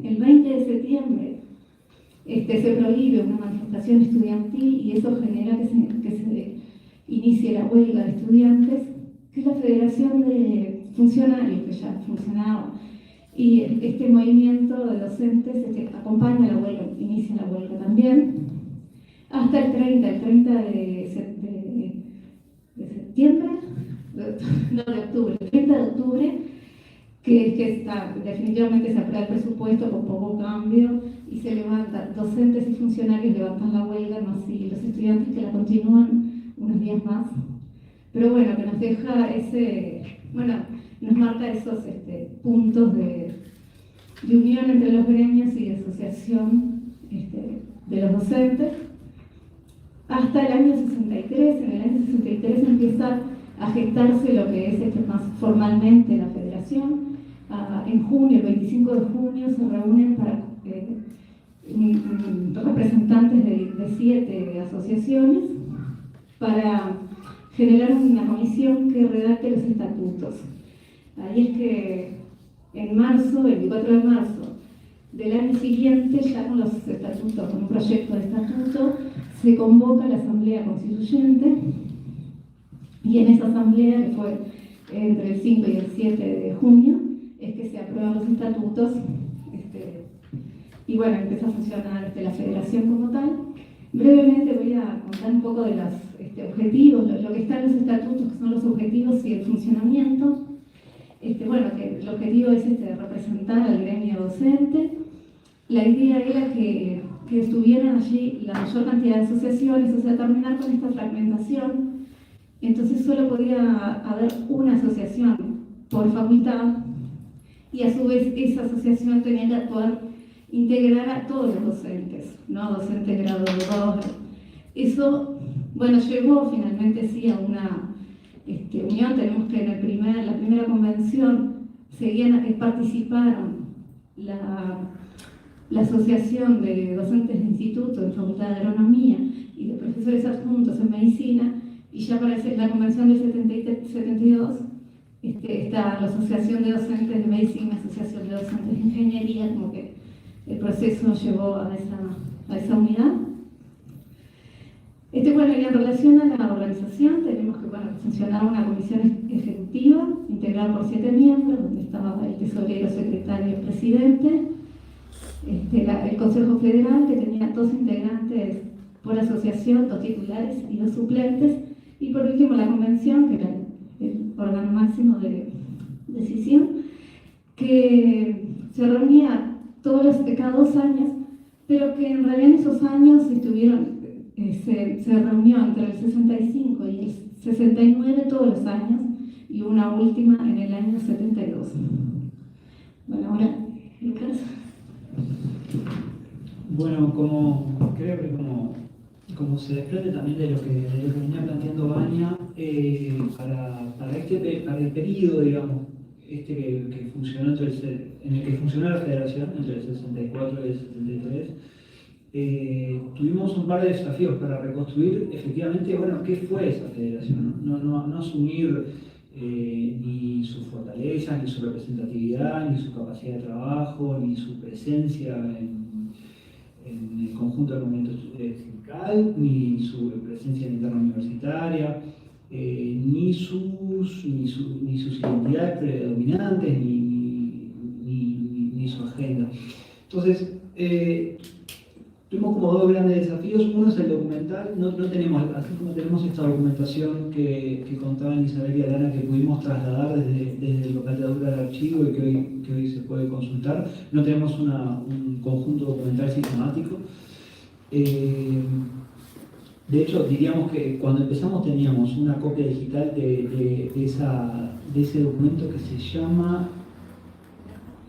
El 20 de septiembre se prohíbe una manifestación estudiantil, y eso genera que se inicie la huelga de estudiantes, que es la Federación de Funcionarios, que ya funcionaba, y este movimiento de docentes acompaña la huelga, inicia la huelga también, hasta el 30 de septiembre, no, de octubre, el 30 de octubre, que definitivamente se aprueba el presupuesto con poco cambio, y se levanta, docentes y funcionarios levantan la huelga, no así los estudiantes, que la continúan unos días más. Pero bueno, que nos deja nos marca esos puntos de unión entre los gremios y de asociación de los docentes. Hasta el año 63, en el año 63 empieza a gestarse lo que es más formalmente la federación. En junio, el 25 de junio, se reúnen representantes de 7 asociaciones para generar una comisión que redacte los estatutos. Ahí es que en marzo, el 24 de marzo, del año siguiente, ya con los estatutos, con un proyecto de estatuto, se convoca la Asamblea Constituyente, y en esa asamblea, que fue entre el 5 y el 7 de junio, es que se aprueban los estatutos, y bueno, empieza a funcionar la federación como tal. Brevemente voy a contar un poco de los objetivos, lo que está en los estatutos, que son los objetivos y el funcionamiento. Bueno, que el objetivo es representar al gremio docente. La idea era que estuvieran allí la mayor cantidad de asociaciones, o sea, terminar con esta fragmentación. Entonces solo podía haber una asociación por facultad, y a su vez esa asociación tenía que poder integrar a todos los docentes, ¿no? Docentes grado 2. Eso, bueno, llevó finalmente sí a una unión. Tenemos que en la primera convención participaron la Asociación de Docentes de Instituto en Facultad de Agronomía y de Profesores Adjuntos en Medicina, y ya para la convención del 72 está la Asociación de Docentes de Medicina, Asociación de Docentes de Ingeniería, como que el proceso llevó a esa unidad. Bueno, y en relación a la organización, tenemos que funcionar una comisión ejecutiva integrada por 7 miembros, donde estaba el tesorero, secretario y el presidente. El Consejo Federal, que tenía 2 integrantes por asociación, 2 titulares y 2 suplentes. Y por último, la convención, que era el órgano máximo de decisión, que se reunía cada 2 años, pero que en realidad en esos años se reunió entre el 65 y el 69 todos los años, y una última en el año 72. Bueno, ahora, Lucas. Bueno, creo que como se desprende también de lo que venía planteando Vania, para el periodo, digamos, que funcionó en el que funcionó la federación entre el 64 y el 73, tuvimos un par de desafíos para reconstruir efectivamente, qué fue esa federación, no asumir ni su fortaleza, ni su representatividad, ni su capacidad de trabajo, ni su presencia en el conjunto del movimiento sindical, ni su presencia en interna universitaria, ni sus identidades predominantes, ni su agenda. Entonces, tuvimos como 2 grandes desafíos. Uno es el documental. No tenemos, así como tenemos esta documentación que contaban Isabel y Alana, que pudimos trasladar desde el local de Aura del archivo y que hoy se puede consultar, no tenemos un conjunto documental sistemático. De hecho, diríamos que cuando empezamos teníamos una copia digital de ese documento que se llama,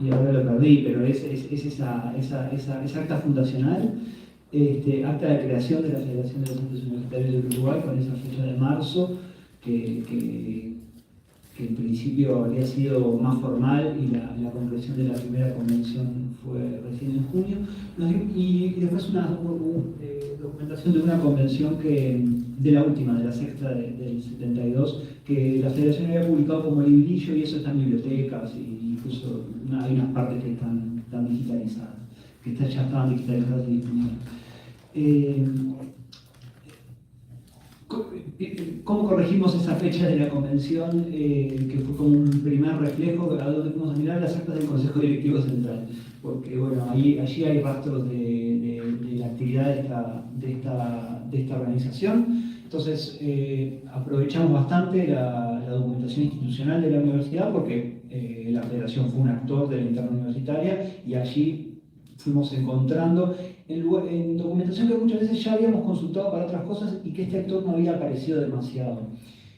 y ahora lo perdí, pero es esa acta fundacional, acta de creación de la Federación de Docentes Universitarios del Uruguay, con esa fecha de marzo, que en principio había sido más formal, y la concreción de la primera convención fue recién en junio, y después una documentación de una convención de la última, de la sexta del 72, que la Federación había publicado como librillo, y eso está en bibliotecas, y incluso hay unas partes que están digitalizadas, que ya estaban digitalizadas y disponibles. ¿Cómo corregimos esa fecha de la convención, que fue como un primer reflejo a donde fuimos a mirar las actas del Consejo Directivo Central? Porque allí hay rastros de la actividad de esta organización. Entonces aprovechamos bastante la documentación institucional de la universidad, porque la federación fue un actor de la interna universitaria, y allí fuimos encontrando en documentación que muchas veces ya habíamos consultado para otras cosas y que este actor no había aparecido demasiado.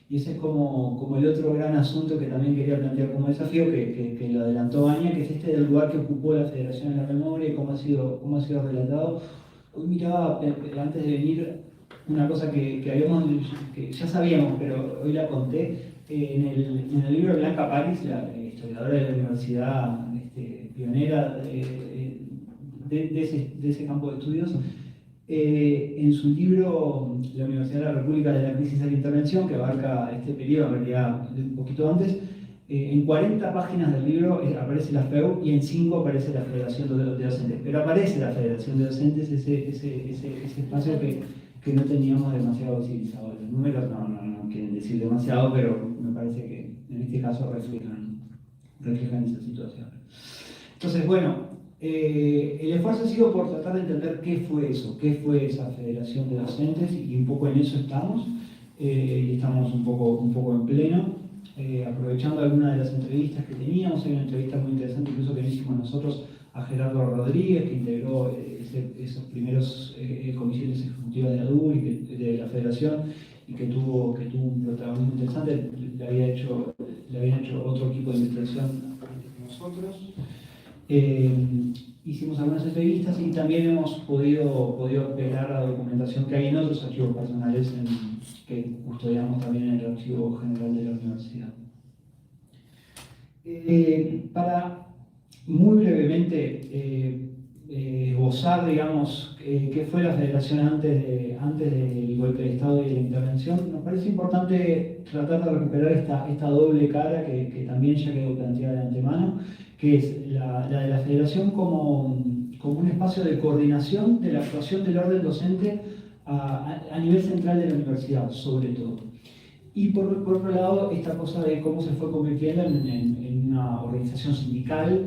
Y ese es como el otro gran asunto que también quería plantear como desafío, que lo adelantó Vania, que es del lugar que ocupó la Federación en la memoria y cómo ha sido relatado. Hoy miraba, antes de venir, una cosa que ya sabíamos, pero hoy la conté, en el libro de Blanca París, la historiadora de la universidad, pionera de ese campo de estudios. En su libro La Universidad de la República de la Crisis de la Intervención, que abarca este periodo, en realidad un poquito antes, En 40 páginas del libro aparece la FEU y en 5 aparece la Federación de Docentes. Pero aparece la Federación de Docentes, ese espacio que no teníamos demasiado utilizado. Los números no quieren decir demasiado, pero me parece que en este caso reflejan esa situación. Entonces, bueno, el esfuerzo ha sido por tratar de entender qué fue eso, qué fue esa Federación de Docentes, y un poco en eso estamos, y estamos un poco en pleno. Aprovechando algunas de las entrevistas que teníamos, hay una entrevista muy interesante incluso que hicimos nosotros a Gerardo Rodríguez, que integró esos primeros comisiones ejecutivas de ADUR y de la Federación, y que tuvo un protagonismo interesante. Le habían hecho otro equipo de investigación antes que nosotros. Hicimos algunas entrevistas y también hemos podido pegar la documentación que hay en otros archivos personales que custodiamos también en el Archivo General de la Universidad. Para muy brevemente esbozar, digamos, qué fue la Federación antes del golpe de Estado y de la intervención, nos parece importante tratar de recuperar esta doble cara que también ya quedó planteada de antemano, que es la de la Federación como un espacio de coordinación de la actuación del orden docente a nivel central de la universidad, sobre todo. Y por otro lado, esta cosa de cómo se fue convirtiendo en una organización sindical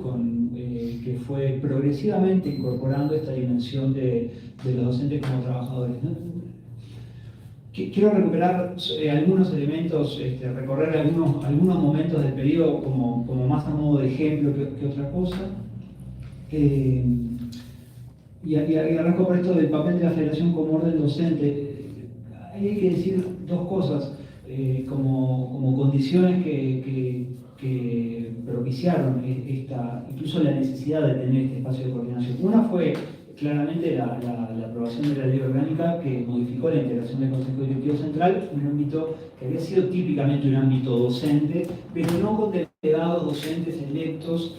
que fue progresivamente incorporando esta dimensión de los docentes como trabajadores, ¿no? Quiero recuperar algunos elementos, recorrer algunos momentos del periodo como más a modo de ejemplo que otra cosa. Y arranco por esto del papel de la Federación como orden docente. Ahí hay que decir dos cosas como condiciones que propiciaron incluso la necesidad de tener este espacio de coordinación. Una fue claramente la aprobación de la ley orgánica que modificó la integración del Consejo Directivo Central, un ámbito que había sido típicamente un ámbito docente, pero no con delegados docentes electos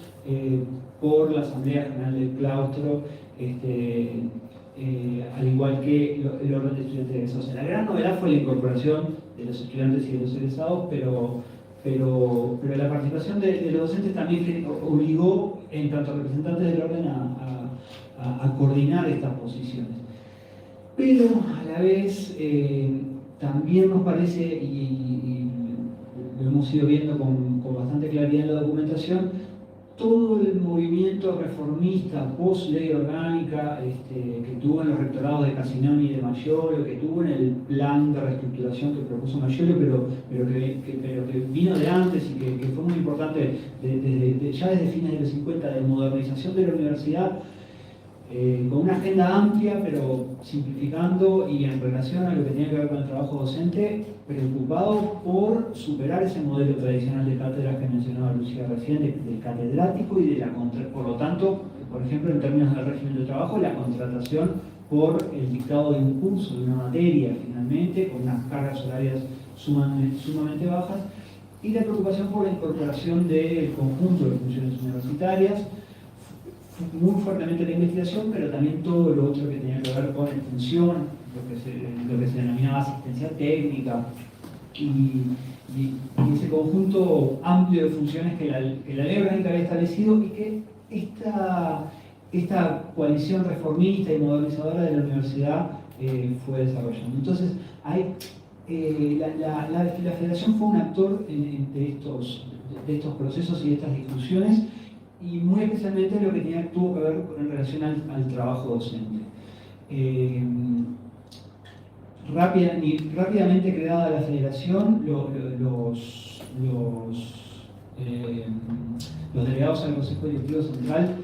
por la Asamblea General del Claustro, al igual que el orden de estudiantes egresados. La gran novedad fue la incorporación de los estudiantes y de los egresados, pero la participación de los docentes también obligó, en tanto representantes del orden, a coordinar estas posiciones. Pero a la vez también nos parece, y lo hemos ido viendo con bastante claridad en la documentación, todo el movimiento reformista post-ley orgánica que tuvo en los rectorados de Casinoni y de Maggiolo, que tuvo en el plan de reestructuración que propuso Maggiolo, pero que vino de antes y que fue muy importante ya desde fines de los 50, de modernización de la universidad, con una agenda amplia, pero simplificando y en relación a lo que tenía que ver con el trabajo docente, preocupado por superar ese modelo tradicional de cátedras que mencionaba Lucía recién, del catedrático y por lo tanto, por ejemplo, en términos del régimen de trabajo, la contratación por el dictado de un curso, de una materia, finalmente, con unas cargas horarias sumamente bajas, y la preocupación por la incorporación del conjunto de funciones universitarias, muy fuertemente la investigación, pero también todo lo otro que tenía que ver con extensión, lo que se denominaba asistencia técnica, y ese conjunto amplio de funciones que la ley orgánica había establecido y que esta coalición reformista y modernizadora de la universidad fue desarrollando. Entonces, la Federación fue un actor de estos procesos y de estas discusiones, y muy especialmente lo que tuvo que ver en relación al trabajo docente. Rápidamente creada la Federación, los delegados al Consejo Directivo Central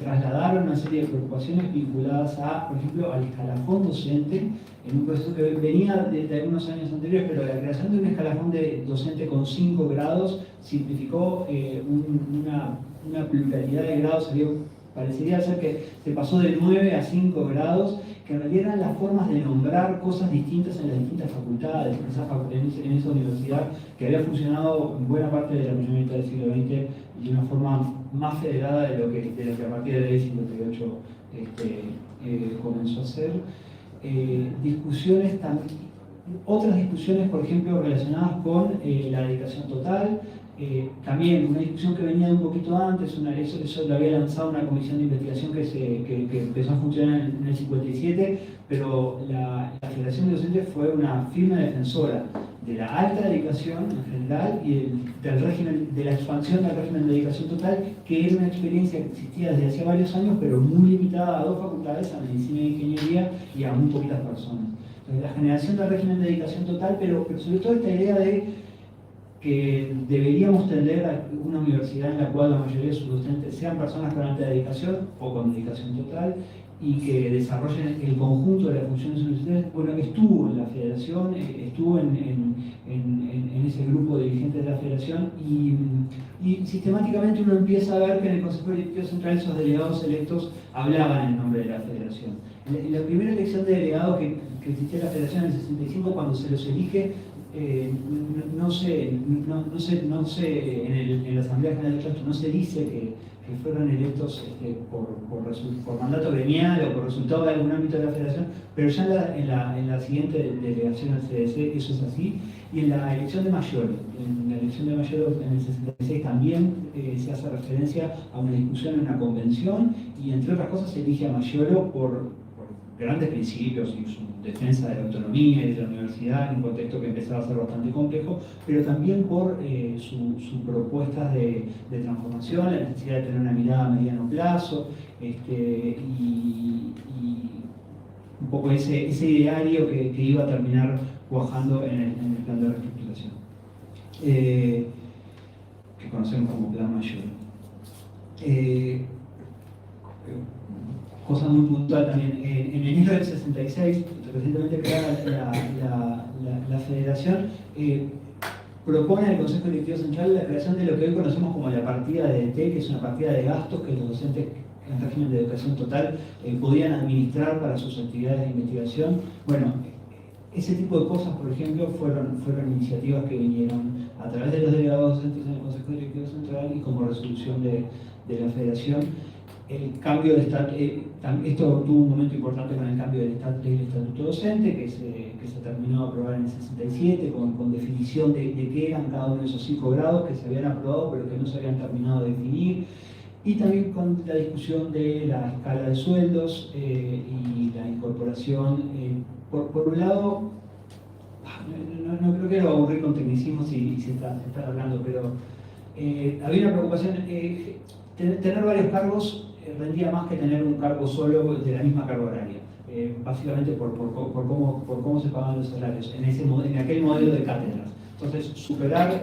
trasladaron una serie de preocupaciones vinculadas por ejemplo, al escalafón docente, en un proceso que venía de algunos años anteriores, pero la creación de un escalafón de docente con 5 grados simplificó una pluralidad de grados. Parecería ser que se pasó de 9 a 5 grados, que en realidad eran las formas de nombrar cosas distintas en las distintas facultades, en esa universidad que había funcionado en buena parte de la primera mitad del siglo XX de una forma más federada de lo que a partir de la ley 58 comenzó a ser. Otras discusiones, por ejemplo, relacionadas con la dedicación total, También una discusión que venía de un poquito antes, eso lo había lanzado una comisión de investigación que empezó a funcionar en el 57, pero la Federación de Docentes fue una firme defensora de la alta dedicación en general y del régimen, de la expansión del régimen de dedicación total, que era una experiencia que existía desde hacía varios años, pero muy limitada a 2 facultades, a medicina e ingeniería y a muy poquitas personas. Entonces, la generación del régimen de dedicación total, pero sobre todo esta idea de que deberíamos tender a una universidad en la cual la mayoría de sus docentes sean personas con alta dedicación o con dedicación total y que desarrollen el conjunto de las funciones universitarias. Bueno, estuvo en la federación, estuvo en ese grupo de dirigentes de la federación y sistemáticamente uno empieza a ver que en el Consejo Directivo Central esos delegados electos hablaban en nombre de la federación. En la primera elección de delegados que existía en la federación en el 65, cuando se los elige, no sé, en la Asamblea General del Claustro no se dice que fueron electos por mandato gremial o por resultado de algún ámbito de la federación, pero ya en la siguiente delegación al CDC eso es así. Y en la elección de Mayolo, en el 66 también se hace referencia a una discusión en una convención y entre otras cosas se elige a Mayolo por grandes principios y su defensa de la autonomía y de la universidad en un contexto que empezaba a ser bastante complejo, pero también por sus propuestas de transformación, la necesidad de tener una mirada a mediano plazo y un poco ese ideario que iba a terminar cuajando en el plan de reestructuración, que conocemos como Plan Mayolo. Cosa muy puntual también, en enero del 66, recientemente creada la federación, propone al Consejo Directivo Central la creación de lo que hoy conocemos como la partida de DT, que es una partida de gastos que los docentes en régimen de educación total podían administrar para sus actividades de investigación. Bueno, ese tipo de cosas, por ejemplo, fueron iniciativas que vinieron a través de los delegados docentes en el Consejo Directivo Central y como resolución de la federación. El cambio de esto tuvo un momento importante con el cambio del estatuto docente que se terminó de aprobar en el 67 con definición de qué eran cada uno de esos 5 grados que se habían aprobado pero que no se habían terminado de definir, y también con la discusión de la escala de sueldos y la incorporación. Por un lado, no creo que lo aburrir con tecnicismos si se está hablando, pero había una preocupación. Tener varios cargos rendía más que tener un cargo solo de la misma carga horaria, básicamente por cómo se pagaban los salarios en aquel modelo de cátedras. Entonces, superar,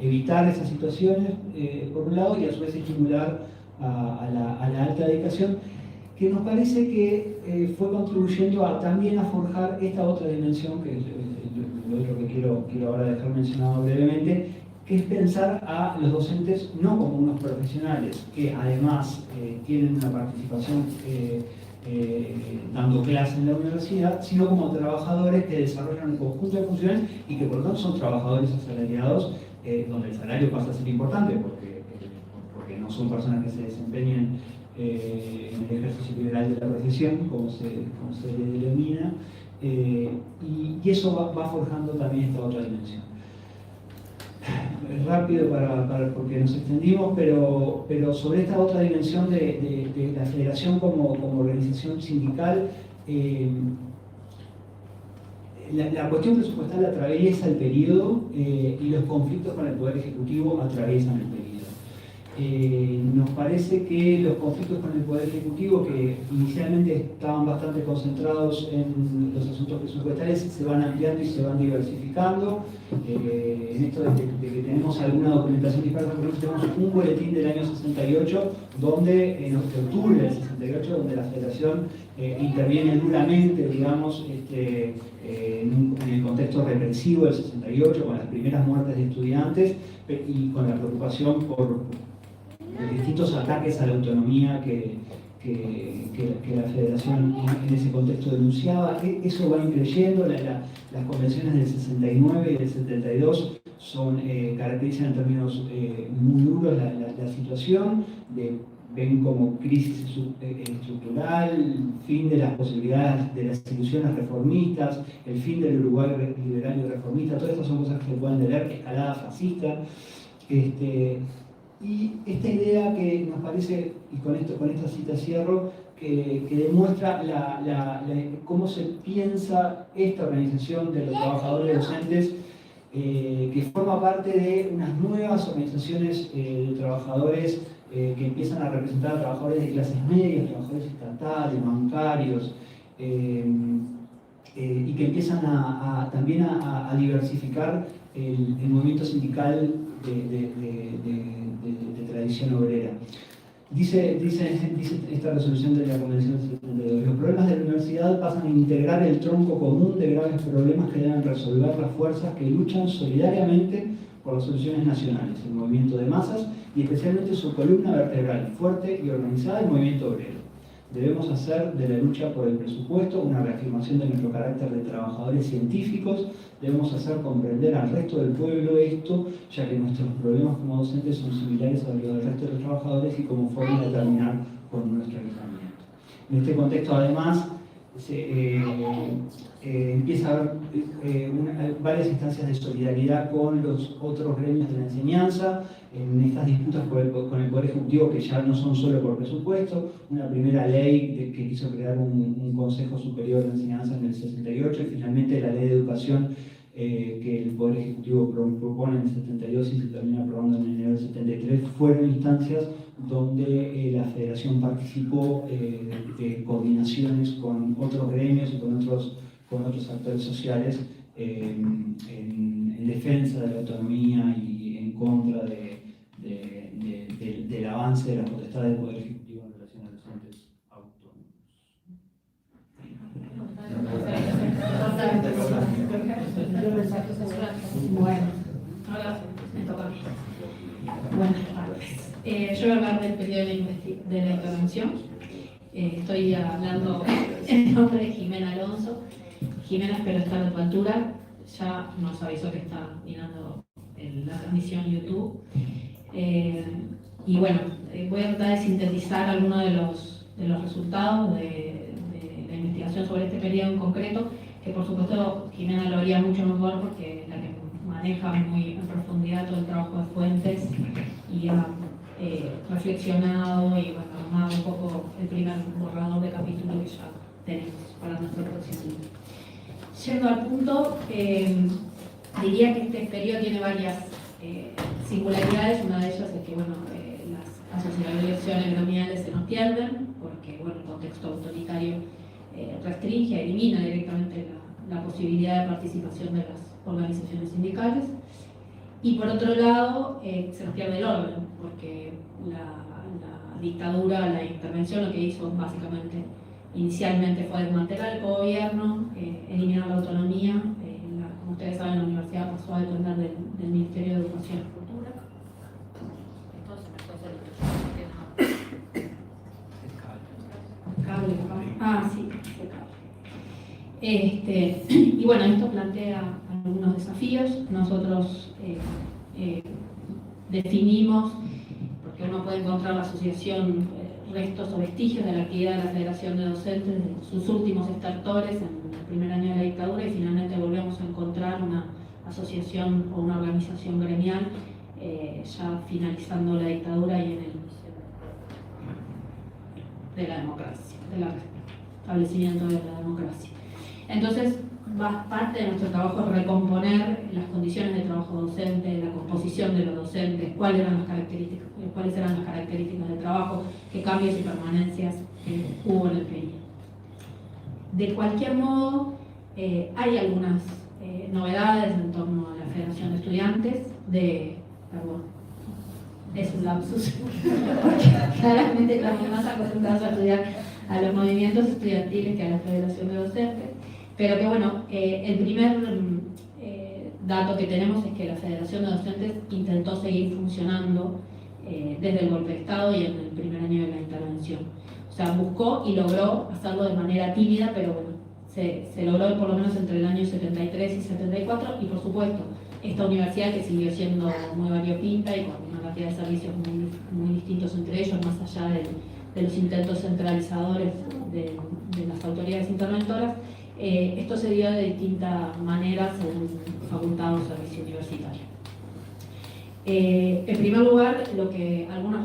evitar esas situaciones, por un lado, y a su vez estimular a la alta dedicación, que nos parece que fue contribuyendo también a forjar esta otra dimensión, que es lo otro que quiero ahora dejar mencionado brevemente, que es pensar a los docentes no como unos profesionales que además tienen una participación dando clases en la universidad, sino como trabajadores que desarrollan un conjunto de funciones y que por lo tanto son trabajadores asalariados, donde el salario pasa a ser importante porque no son personas que se desempeñen en el ejercicio liberal de la profesión, como se le denomina, y eso va forjando también esta otra dimensión. Rápido porque nos extendimos, pero sobre esta otra dimensión de la federación como organización sindical, la cuestión presupuestal atraviesa el periodo y los conflictos con el Poder Ejecutivo atraviesan el periodo. Nos parece que los conflictos con el Poder Ejecutivo, que inicialmente estaban bastante concentrados en los asuntos presupuestales, se van ampliando y se van diversificando. En esto de que tenemos alguna documentación dispersa, por ejemplo, tenemos un boletín del año 68, donde en octubre del 68, donde la Federación interviene duramente, digamos, en el contexto represivo del 68, con las primeras muertes de estudiantes y con la preocupación por distintos ataques a la autonomía que la Federación en ese contexto denunciaba. Eso va increyendo, las convenciones del 69 y del 72 caracterizan en términos muy duros la situación de ven como crisis estructural, fin de las posibilidades de las ilusiones reformistas, el fin del Uruguay liberal y reformista. Todas estas son cosas que se pueden leer, escalada fascista. Y esta idea que nos parece, y con esta cita cierro, que demuestra cómo se piensa esta organización de los trabajadores docentes, que forma parte de unas nuevas organizaciones de trabajadores que empiezan a representar a trabajadores de clases medias, trabajadores estatales, bancarios, y que empiezan también a diversificar el movimiento sindical de tradición obrera. Dice esta resolución de la Convención del 72, los problemas de la universidad pasan a integrar el tronco común de graves problemas que deben resolver las fuerzas que luchan solidariamente por las soluciones nacionales, el movimiento de masas y especialmente su columna vertebral, fuerte y organizada, el movimiento obrero. Debemos hacer de la lucha por el presupuesto una reafirmación de nuestro carácter de trabajadores científicos, debemos hacer comprender al resto del pueblo esto, ya que nuestros problemas como docentes son similares a los del resto de los trabajadores y como forma de terminar con nuestro aislamiento. En este contexto, además, empieza a haber varias instancias de solidaridad con los otros gremios de la enseñanza, en estas disputas con el Poder Ejecutivo, que ya no son solo por presupuesto, una primera ley que quiso crear un Consejo Superior de Enseñanza en el 68, y finalmente la Ley de Educación que el Poder Ejecutivo propone en el 72 y se termina aprobando en enero del 73, fueron instancias donde la Federación participó de coordinaciones con otros gremios y con otros actores sociales en defensa de la autonomía y en contra del avance de la potestad del Poder Ejecutivo en relación a los entes autónomos. Bueno, ahora me toca a mí. Buenas tardes. Yo voy a hablar del periodo de la intervención. Estoy hablando en nombre de Jimena Alonso. Jimena, espero estar a tu altura. Ya nos avisó que está mirando la transmisión YouTube. Y bueno, voy a tratar de sintetizar algunos de los resultados de la investigación sobre este periodo en concreto, que por supuesto Jimena lo haría mucho mejor porque es la que maneja muy en profundidad todo el trabajo de fuentes y ha reflexionado y bueno, armado un poco el primer borrador de capítulo que ya tenemos para nuestro próximo libro. Yendo al punto, diría que este periodo tiene varias singularidades. Una de ellas es que bueno, las asociaciones gremiales se nos pierden porque bueno, el contexto autoritario restringe, elimina directamente la posibilidad de participación de las organizaciones sindicales. Y por otro lado, se nos pierde el orden, porque la dictadura, la intervención, lo que hizo básicamente, inicialmente fue desmantelar el gobierno, eliminar la autonomía. Como ustedes saben, la universidad pasó a depender del Ministerio de Educación y Cultura. Entonces, cable. Ah, sí, el cable. Y bueno, esto plantea algunos desafíos. Nosotros definimos, porque uno puede encontrar la asociación restos o vestigios de la actividad de la Federación de Docentes, de sus últimos estertores en el primer año de la dictadura, y finalmente volvemos a encontrar una asociación o una organización gremial ya finalizando la dictadura y en el inicio de la democracia, del establecimiento de la democracia. Entonces, parte de nuestro trabajo es recomponer las condiciones de trabajo docente, la composición de los docentes, cuáles eran las características del trabajo, qué cambios y permanencias hubo en el periodo. De cualquier modo, hay algunas novedades en torno a la Federación de Estudiantes perdón, es un lapsus, porque claramente estamos más acostumbrados a estudiar a los movimientos estudiantiles que a la Federación de Docentes. Pero que bueno, el primer dato que tenemos es que la Federación de Docentes intentó seguir funcionando desde el golpe de Estado y en el primer año de la intervención. O sea, buscó y logró hacerlo de manera tímida, pero bueno, se logró por lo menos entre el año 73 y 74, y por supuesto, esta universidad que siguió siendo muy variopinta y con una cantidad de servicios muy distintos entre ellos, más allá de los intentos centralizadores de las autoridades interventoras. Esto se dio de distintas maneras en facultad o servicio universitario. En primer lugar, algunos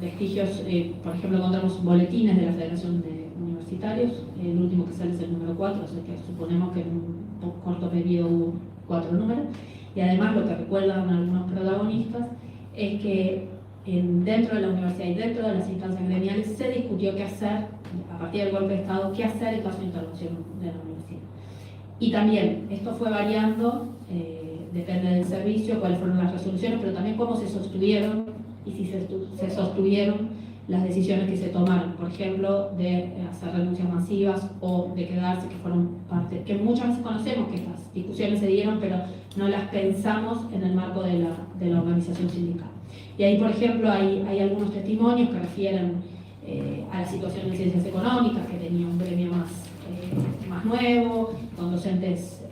vestigios, por ejemplo, encontramos boletines de la Federación de Universitarios, el último que sale es el número 4, así que suponemos que en un corto periodo hubo 4 números, y además lo que recuerdan algunos protagonistas es que dentro de la universidad y dentro de las instancias gremiales se discutió qué hacer, a partir del golpe de Estado, qué hacer en caso de intervención de la universidad. Y también esto fue variando, depende del servicio, cuáles fueron las resoluciones, pero también cómo se sostuvieron y si se sostuvieron las decisiones que se tomaron, por ejemplo, de hacer renuncias masivas o de quedarse, que fueron parte, que muchas veces conocemos que estas discusiones se dieron, pero no las pensamos en el marco de la organización sindical. Y ahí, por ejemplo, hay algunos testimonios que refieren a la situación de ciencias económicas, que tenía un gremio más nuevo, con docentes,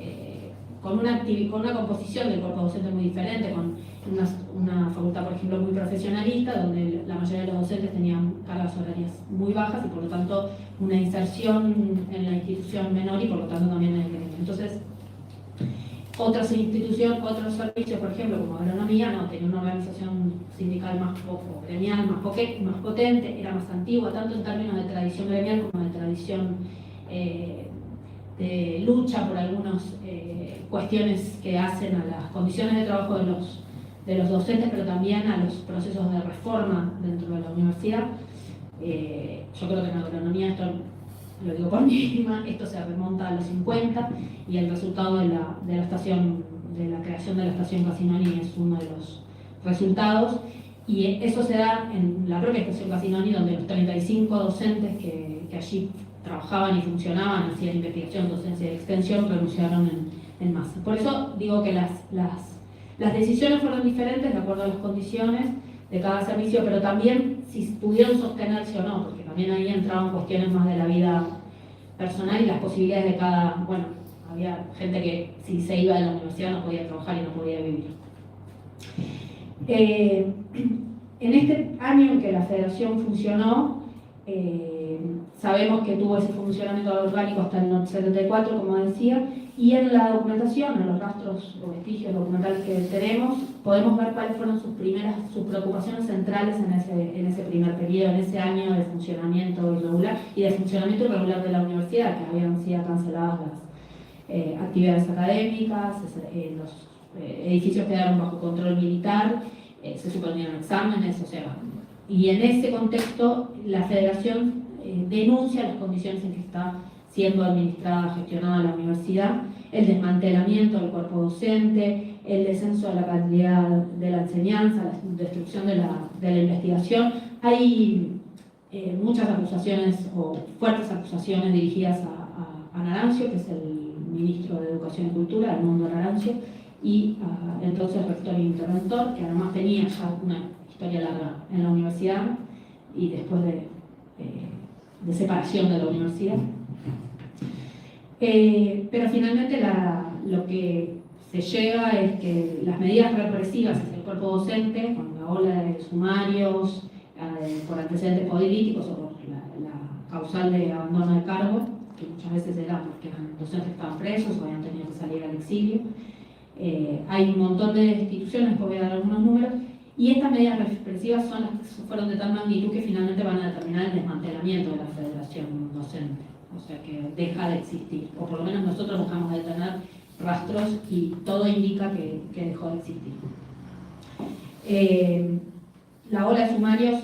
con una composición del cuerpo docente muy diferente, con una facultad, por ejemplo, muy profesionalista, donde la mayoría de los docentes tenían cargas horarias muy bajas y por lo tanto una inserción en la institución menor y por lo tanto también en el gremio. Entonces, otras instituciones, otros servicios, por ejemplo, como agronomía, no, tenía una organización sindical más gremial, más potente, era más antigua, tanto en términos de tradición gremial como de tradición de lucha por algunas cuestiones que hacen a las condiciones de trabajo de los docentes, pero también a los procesos de reforma dentro de la universidad. Yo creo que en agronomía, esto lo digo por mí misma, esto se remonta a los 50 y el resultado de la creación de la estación Casinoni es uno de los resultados, y eso se da en la propia estación Casinoni, donde los 35 docentes que allí trabajaban y funcionaban, hacían investigación, docencia y extensión, renunciaron en masa. Por eso digo que las decisiones fueron diferentes de acuerdo a las condiciones de cada servicio, pero también si pudieron sostenerse o no, porque también ahí entraban cuestiones más de la vida personal y las posibilidades de cada, bueno, había gente que si se iba de la universidad no podía trabajar y no podía vivir. En este año en que la federación funcionó, sabemos que tuvo ese funcionamiento orgánico hasta el 74, como decía, y en la documentación, en los rastros o vestigios documentales que tenemos, podemos ver cuáles fueron sus preocupaciones centrales en ese primer periodo, en ese año de funcionamiento irregular y de funcionamiento irregular de la universidad, que habían sido canceladas las actividades académicas, los edificios quedaron bajo control militar, se suspendieron exámenes, o sea, y en ese contexto la federación denuncia las condiciones en que está siendo administrada, gestionada la universidad, el desmantelamiento del cuerpo docente, el descenso de la calidad de la enseñanza, la destrucción de la investigación. Hay muchas acusaciones o fuertes acusaciones dirigidas a Narancio, que es el ministro de Educación y Cultura, Edmundo Narancio, y entonces rector e interventor, que además tenía ya una historia larga en la universidad y después de separación de la universidad. Pero finalmente lo que se llega es que las medidas represivas hacia el cuerpo docente, con la ola de sumarios por antecedentes políticos o por la causal de abandono de cargo, que muchas veces era porque los docentes estaban presos o habían tenido que salir al exilio. Hay un montón de instituciones, voy a dar algunos números, y estas medidas represivas son las que fueron de tal magnitud que finalmente van a determinar el desmantelamiento de la federación docente, o sea que deja de existir, o por lo menos nosotros buscamos detener rastros y todo indica que dejó de existir. La ola de sumarios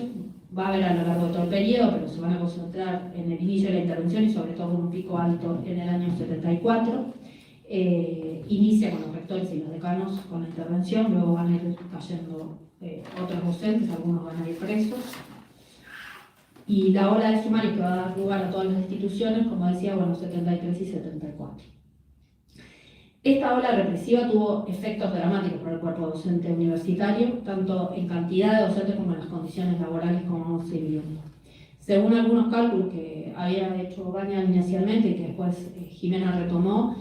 va a haber a lo largo de todo el periodo, pero se van a concentrar en el inicio de la intervención y sobre todo un pico alto en el año 74. Inicia con los rectores y los decanos con la intervención, luego van a ir cayendo otros docentes, algunos van a ir presos. Y la ola de sumarios que va a dar lugar a todas las instituciones, como decía, bueno, 73 y 74. Esta ola represiva tuvo efectos dramáticos para el cuerpo docente universitario, tanto en cantidad de docentes como en las condiciones laborales, como vamos a ir viendo. Según algunos cálculos que había hecho Baña inicialmente y que después Jimena retomó,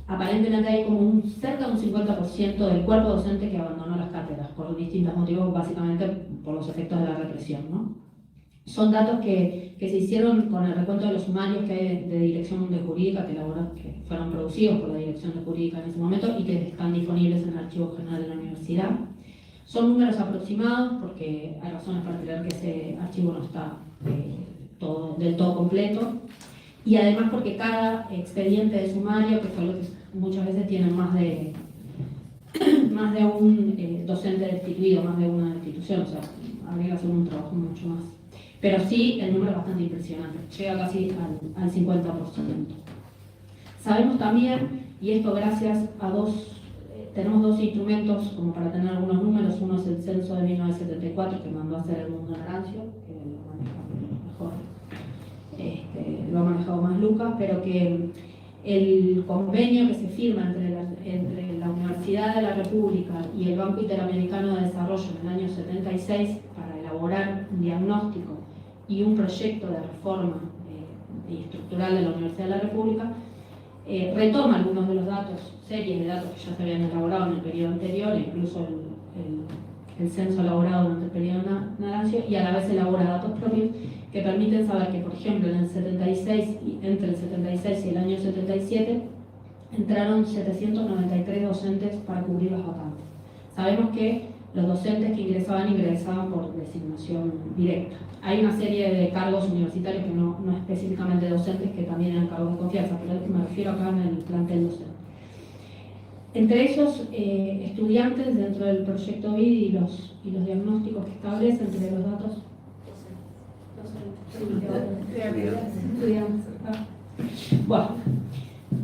aparentemente hay como cerca de un 50% del cuerpo docente que abandonó las cátedras por distintos motivos, básicamente por los efectos de la represión, ¿no? Son datos que se hicieron con el recuento de los sumarios que hay de Dirección de Jurídica, que fueron producidos por la Dirección de Jurídica en ese momento y que están disponibles en el Archivo General de la Universidad. Son números aproximados porque hay razones para creer que ese archivo no está del todo completo. Y además porque cada expediente de sumario, que fue lo que muchas veces tienen más de un docente destituido, más de una destitución, o sea, habría que hacer un trabajo mucho más. Pero sí, el número es bastante impresionante, llega casi al 50%. Sabemos también, y esto gracias a tenemos dos instrumentos como para tener algunos números. Uno es el censo de 1974 que mandó a hacer el Mundo Narancio, que lo maneja mejor, lo ha manejado más Lucas, pero que el convenio que se firma entre la Universidad de la República y el Banco Interamericano de Desarrollo en el año 76 para elaborar un diagnóstico y un proyecto de reforma estructural de la Universidad de la República, retoma algunos de los datos, series de datos que ya se habían elaborado en el periodo anterior, incluso el censo elaborado durante el periodo Narancio, y a la vez elabora datos propios que permiten saber que, por ejemplo, entre el 76 y el año 77, entraron 793 docentes para cubrir las vacantes. Sabemos que los docentes que ingresaban por designación directa. Hay una serie de cargos universitarios que no específicamente docentes, que también eran cargos de confianza, pero me refiero acá en el plantel docente. Entre ellos, estudiantes dentro del proyecto BID y los diagnósticos que establece entre los datos. Estudiantes. Bueno,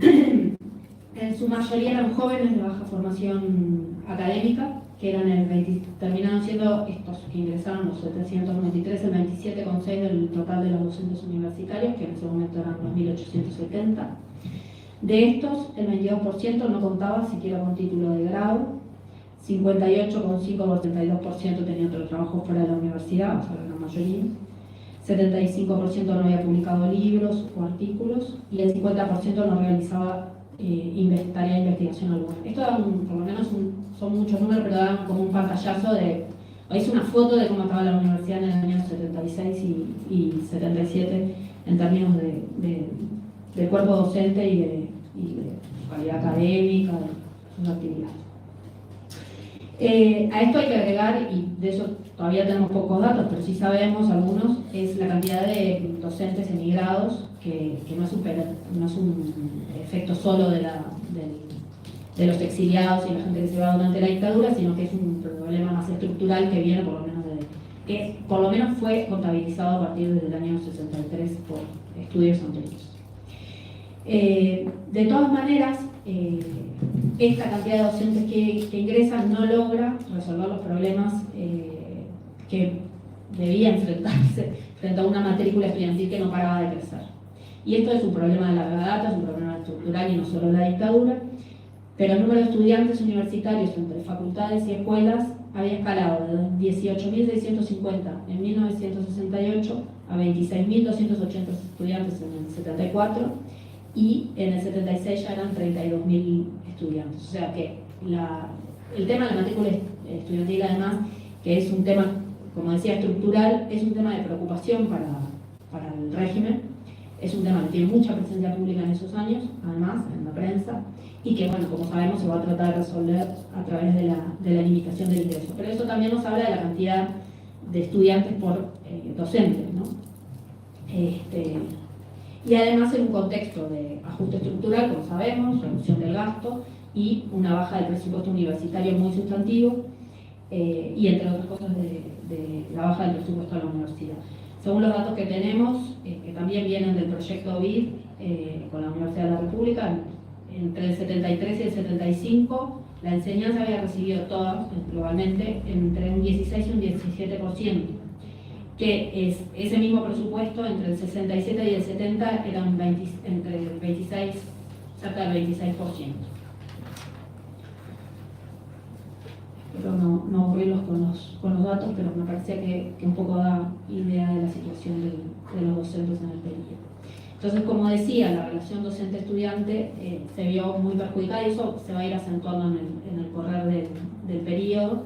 en su mayoría eran jóvenes de baja formación académica, que terminaron siendo estos que ingresaron, los 793, el 27,6% del total de los docentes universitarios, que en ese momento eran 2.870. De estos, el 22% no contaba siquiera con título de grado, 58,5% por 32% tenía otro trabajo fuera de la universidad, o sea, la gran mayoría. 75% no había publicado libros o artículos y el 50% no realizaba tarea de investigación alguna. Esto por lo menos son muchos números, pero dan como un pantallazo es una foto de cómo estaba la universidad en el año 76 y 77 en términos de cuerpo docente y de calidad académica, de sus actividades. A esto hay que agregar, y de eso todavía tenemos pocos datos, pero sí sabemos algunos, es la cantidad de docentes emigrados, que no es un efecto solo de los exiliados y la gente que se va durante la dictadura, sino que es un problema más estructural que viene que por lo menos fue contabilizado a partir del año 63 por estudios anteriores. De todas maneras, esta cantidad de docentes que ingresan no logra resolver los problemas que debía enfrentarse frente a una matrícula estudiantil que no paraba de crecer. Y esto es un problema de larga data, es un problema estructural y no solo de la dictadura, pero el número de estudiantes universitarios entre facultades y escuelas había escalado de 18.650 en 1968 a 26.280 estudiantes en el 74, y en el 76 ya eran 32.000 estudiantes. O sea que el tema de la matrícula estudiantil, además, que es un tema, como decía, estructural, es un tema de preocupación para el régimen, es un tema que tiene mucha presencia pública en esos años, además, en la prensa, y que, bueno, como sabemos, se va a tratar de resolver a través de la limitación del ingreso. Pero eso también nos habla de la cantidad de estudiantes por docente, ¿no? Y además en un contexto de ajuste estructural, como sabemos, reducción del gasto y una baja del presupuesto universitario muy sustantivo, y entre otras cosas de la baja del presupuesto de la universidad. Según los datos que tenemos, que también vienen del proyecto BID con la Universidad de la República, entre el 73 y el 75, la enseñanza había recibido toda, globalmente, entre un 16 y un 17%, que es ese mismo presupuesto entre el 67 y el 70 era entre el 26, cerca del 26%. Espero no aburrirlos con los datos, pero me parecía que un poco da idea de la situación de los docentes en el periodo. Entonces, como decía, la relación docente-estudiante se vio muy perjudicada y eso se va a ir acentuando en el correr del periodo.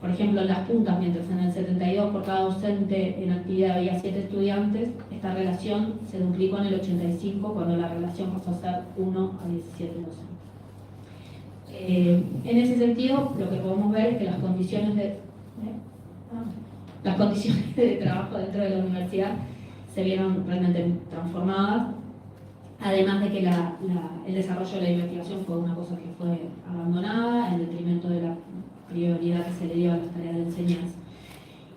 Por ejemplo, en las puntas, mientras en el 72 por cada docente en actividad había 7 estudiantes, esta relación se duplicó en el 85 cuando la relación pasó a ser 1 a 17 docentes. En ese sentido, lo que podemos ver es que las condiciones de trabajo dentro de la universidad se vieron realmente transformadas, además de que el desarrollo de la investigación fue una cosa que fue abandonada en detrimento de la prioridad que se le dio a las tareas de enseñanza.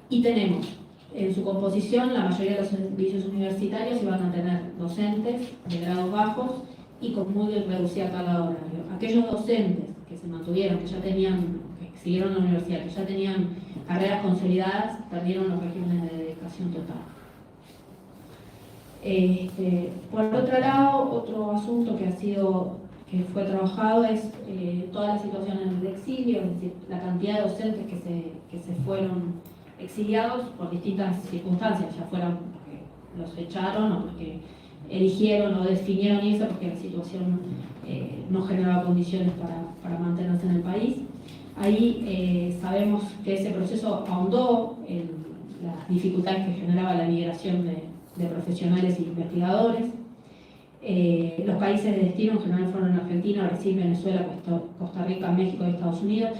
Y tenemos en su composición, la mayoría de los servicios universitarios iban a tener docentes de grados bajos y con muy reducida carga horaria. Aquellos docentes que se mantuvieron, que siguieron la universidad, que ya tenían carreras consolidadas, perdieron los regímenes de dedicación total. Por otro lado, otro asunto que fue trabajado es toda la situación en el exilio, es decir, la cantidad de docentes que se fueron exiliados por distintas circunstancias, ya fueran porque los echaron o porque eligieron o definieron irse porque la situación no generaba condiciones para mantenerse en el país. Ahí sabemos que ese proceso ahondó en las dificultades que generaba la migración de profesionales e investigadores. Los países de destino en general fueron Argentina, Brasil, Venezuela, Costa Rica, México y Estados Unidos,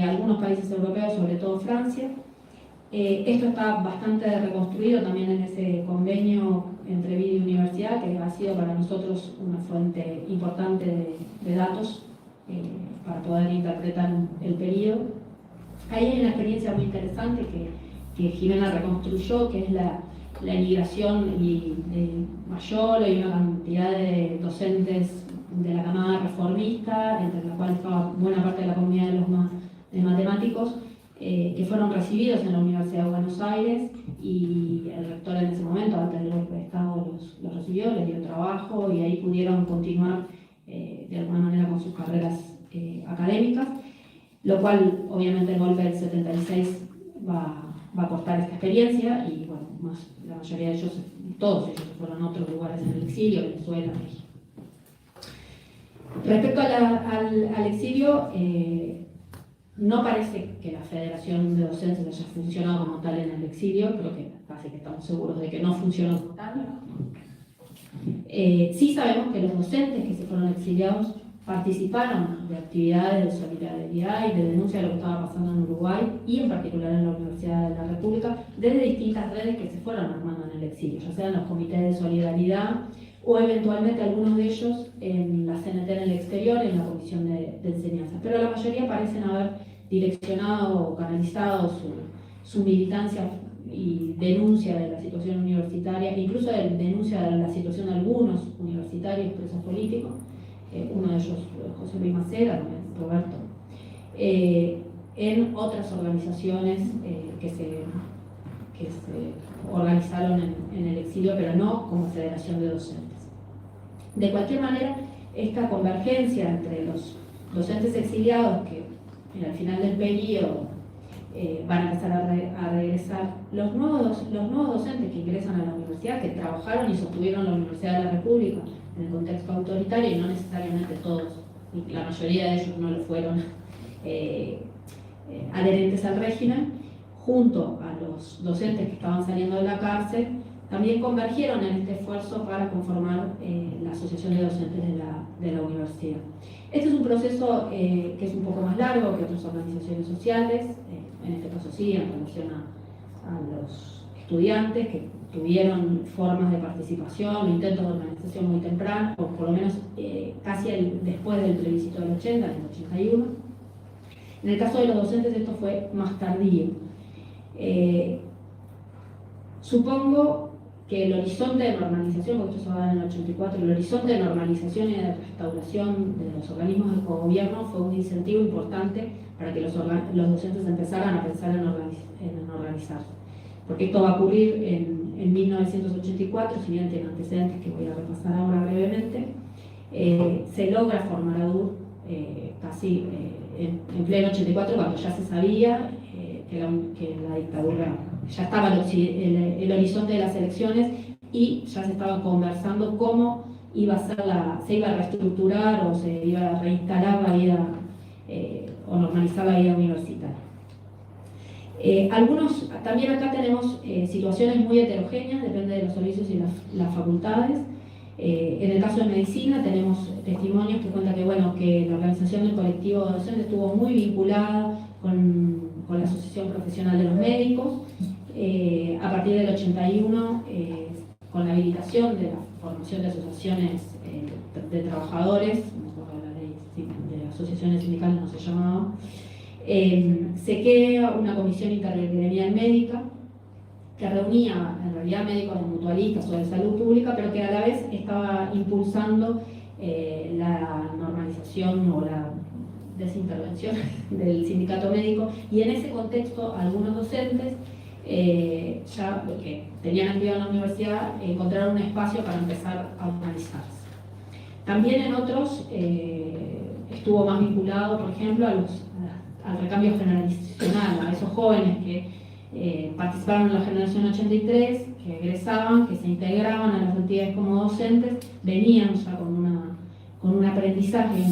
algunos países europeos, sobre todo Francia. Esto está bastante reconstruido también en ese convenio entre BID y universidad, que ha sido para nosotros una fuente importante de datos para poder interpretar el periodo. Ahí hay una experiencia muy interesante que Jimena reconstruyó, que es la inmigración de Mayolo y una cantidad de docentes de la camada reformista, entre la cual estaba buena parte de la comunidad de matemáticos, que fueron recibidos en la Universidad de Buenos Aires, y el rector en ese momento, antes del golpe de Estado, los recibió, les dio trabajo y ahí pudieron continuar de alguna manera con sus carreras académicas, lo cual obviamente el golpe del 76 va a cortar esta experiencia y bueno, la mayoría de ellos, todos ellos se fueron a otros lugares en el exilio, Venezuela, México. Respecto al exilio, no parece que la Federación de Docentes haya funcionado como tal en el exilio, creo que casi que estamos seguros de que no funcionó como tal. Sí sabemos que los docentes que se fueron exiliados participaron de actividades de solidaridad y de denuncia de lo que estaba pasando en Uruguay y en particular en la Universidad de la República, desde distintas redes que se fueron armando en el exilio, ya sean los comités de solidaridad o eventualmente algunos de ellos en la CNT en el exterior, en la Comisión de Enseñanza. Pero la mayoría parecen haber direccionado o canalizado su militancia y denuncia de la situación universitaria, incluso de denuncia de la situación de algunos universitarios presos políticos, uno de ellos José Luis Macera, Roberto, en otras organizaciones que se organizaron en el exilio, pero no como Federación de Docentes. De cualquier manera, esta convergencia entre los docentes exiliados que al final del periodo van a empezar a regresar, los nuevos docentes que ingresan a la universidad, que trabajaron y sostuvieron la Universidad de la República en el contexto autoritario, y no necesariamente todos, la mayoría de ellos no lo fueron adherentes al régimen, junto a los docentes que estaban saliendo de la cárcel, también convergieron en este esfuerzo para conformar la Asociación de Docentes de la Universidad. Este es un proceso que es un poco más largo que otras organizaciones sociales, en este caso sí, en relación a los estudiantes que tuvieron formas de participación, intentos de organización muy temprano, o por lo menos casi después del plebiscito del 80, en el 81. En el caso de los docentes esto fue más tardío. Supongo que el horizonte de normalización, porque esto se va a dar en el 84, el horizonte de normalización y de restauración de los organismos de gobierno fue un incentivo importante para que los docentes empezaran a pensar en organizarse. Porque esto va a ocurrir en 1984, si bien tiene antecedentes que voy a repasar ahora brevemente. Se logra formar a DUR casi en pleno 84, cuando ya se sabía que la dictadura, ya estaba el horizonte de las elecciones y ya se estaba conversando cómo iba a ser se iba a reestructurar o se iba a reinstalar la vida o normalizar la vida universitaria. También acá tenemos situaciones muy heterogéneas, depende de los servicios y las facultades. En el caso de medicina tenemos testimonios que cuentan que la organización del colectivo de docentes estuvo muy vinculada con la Asociación Profesional de los Médicos. A partir del 81, con la habilitación de la formación de asociaciones de trabajadores, no me acuerdo la ley de asociaciones sindicales, no se llamaba, se crea una comisión intergremial médica que reunía en realidad médicos de mutualistas o de salud pública, pero que a la vez estaba impulsando la normalización o la desintervención del sindicato médico, y en ese contexto algunos docentes, ya que tenían actividad en la universidad, encontraron un espacio para empezar a organizarse. También en otros estuvo más vinculado, por ejemplo, al recambio generacional, a esos jóvenes que participaron en la generación 83, que egresaban, que se integraban a las actividades como docentes, venían ya con un aprendizaje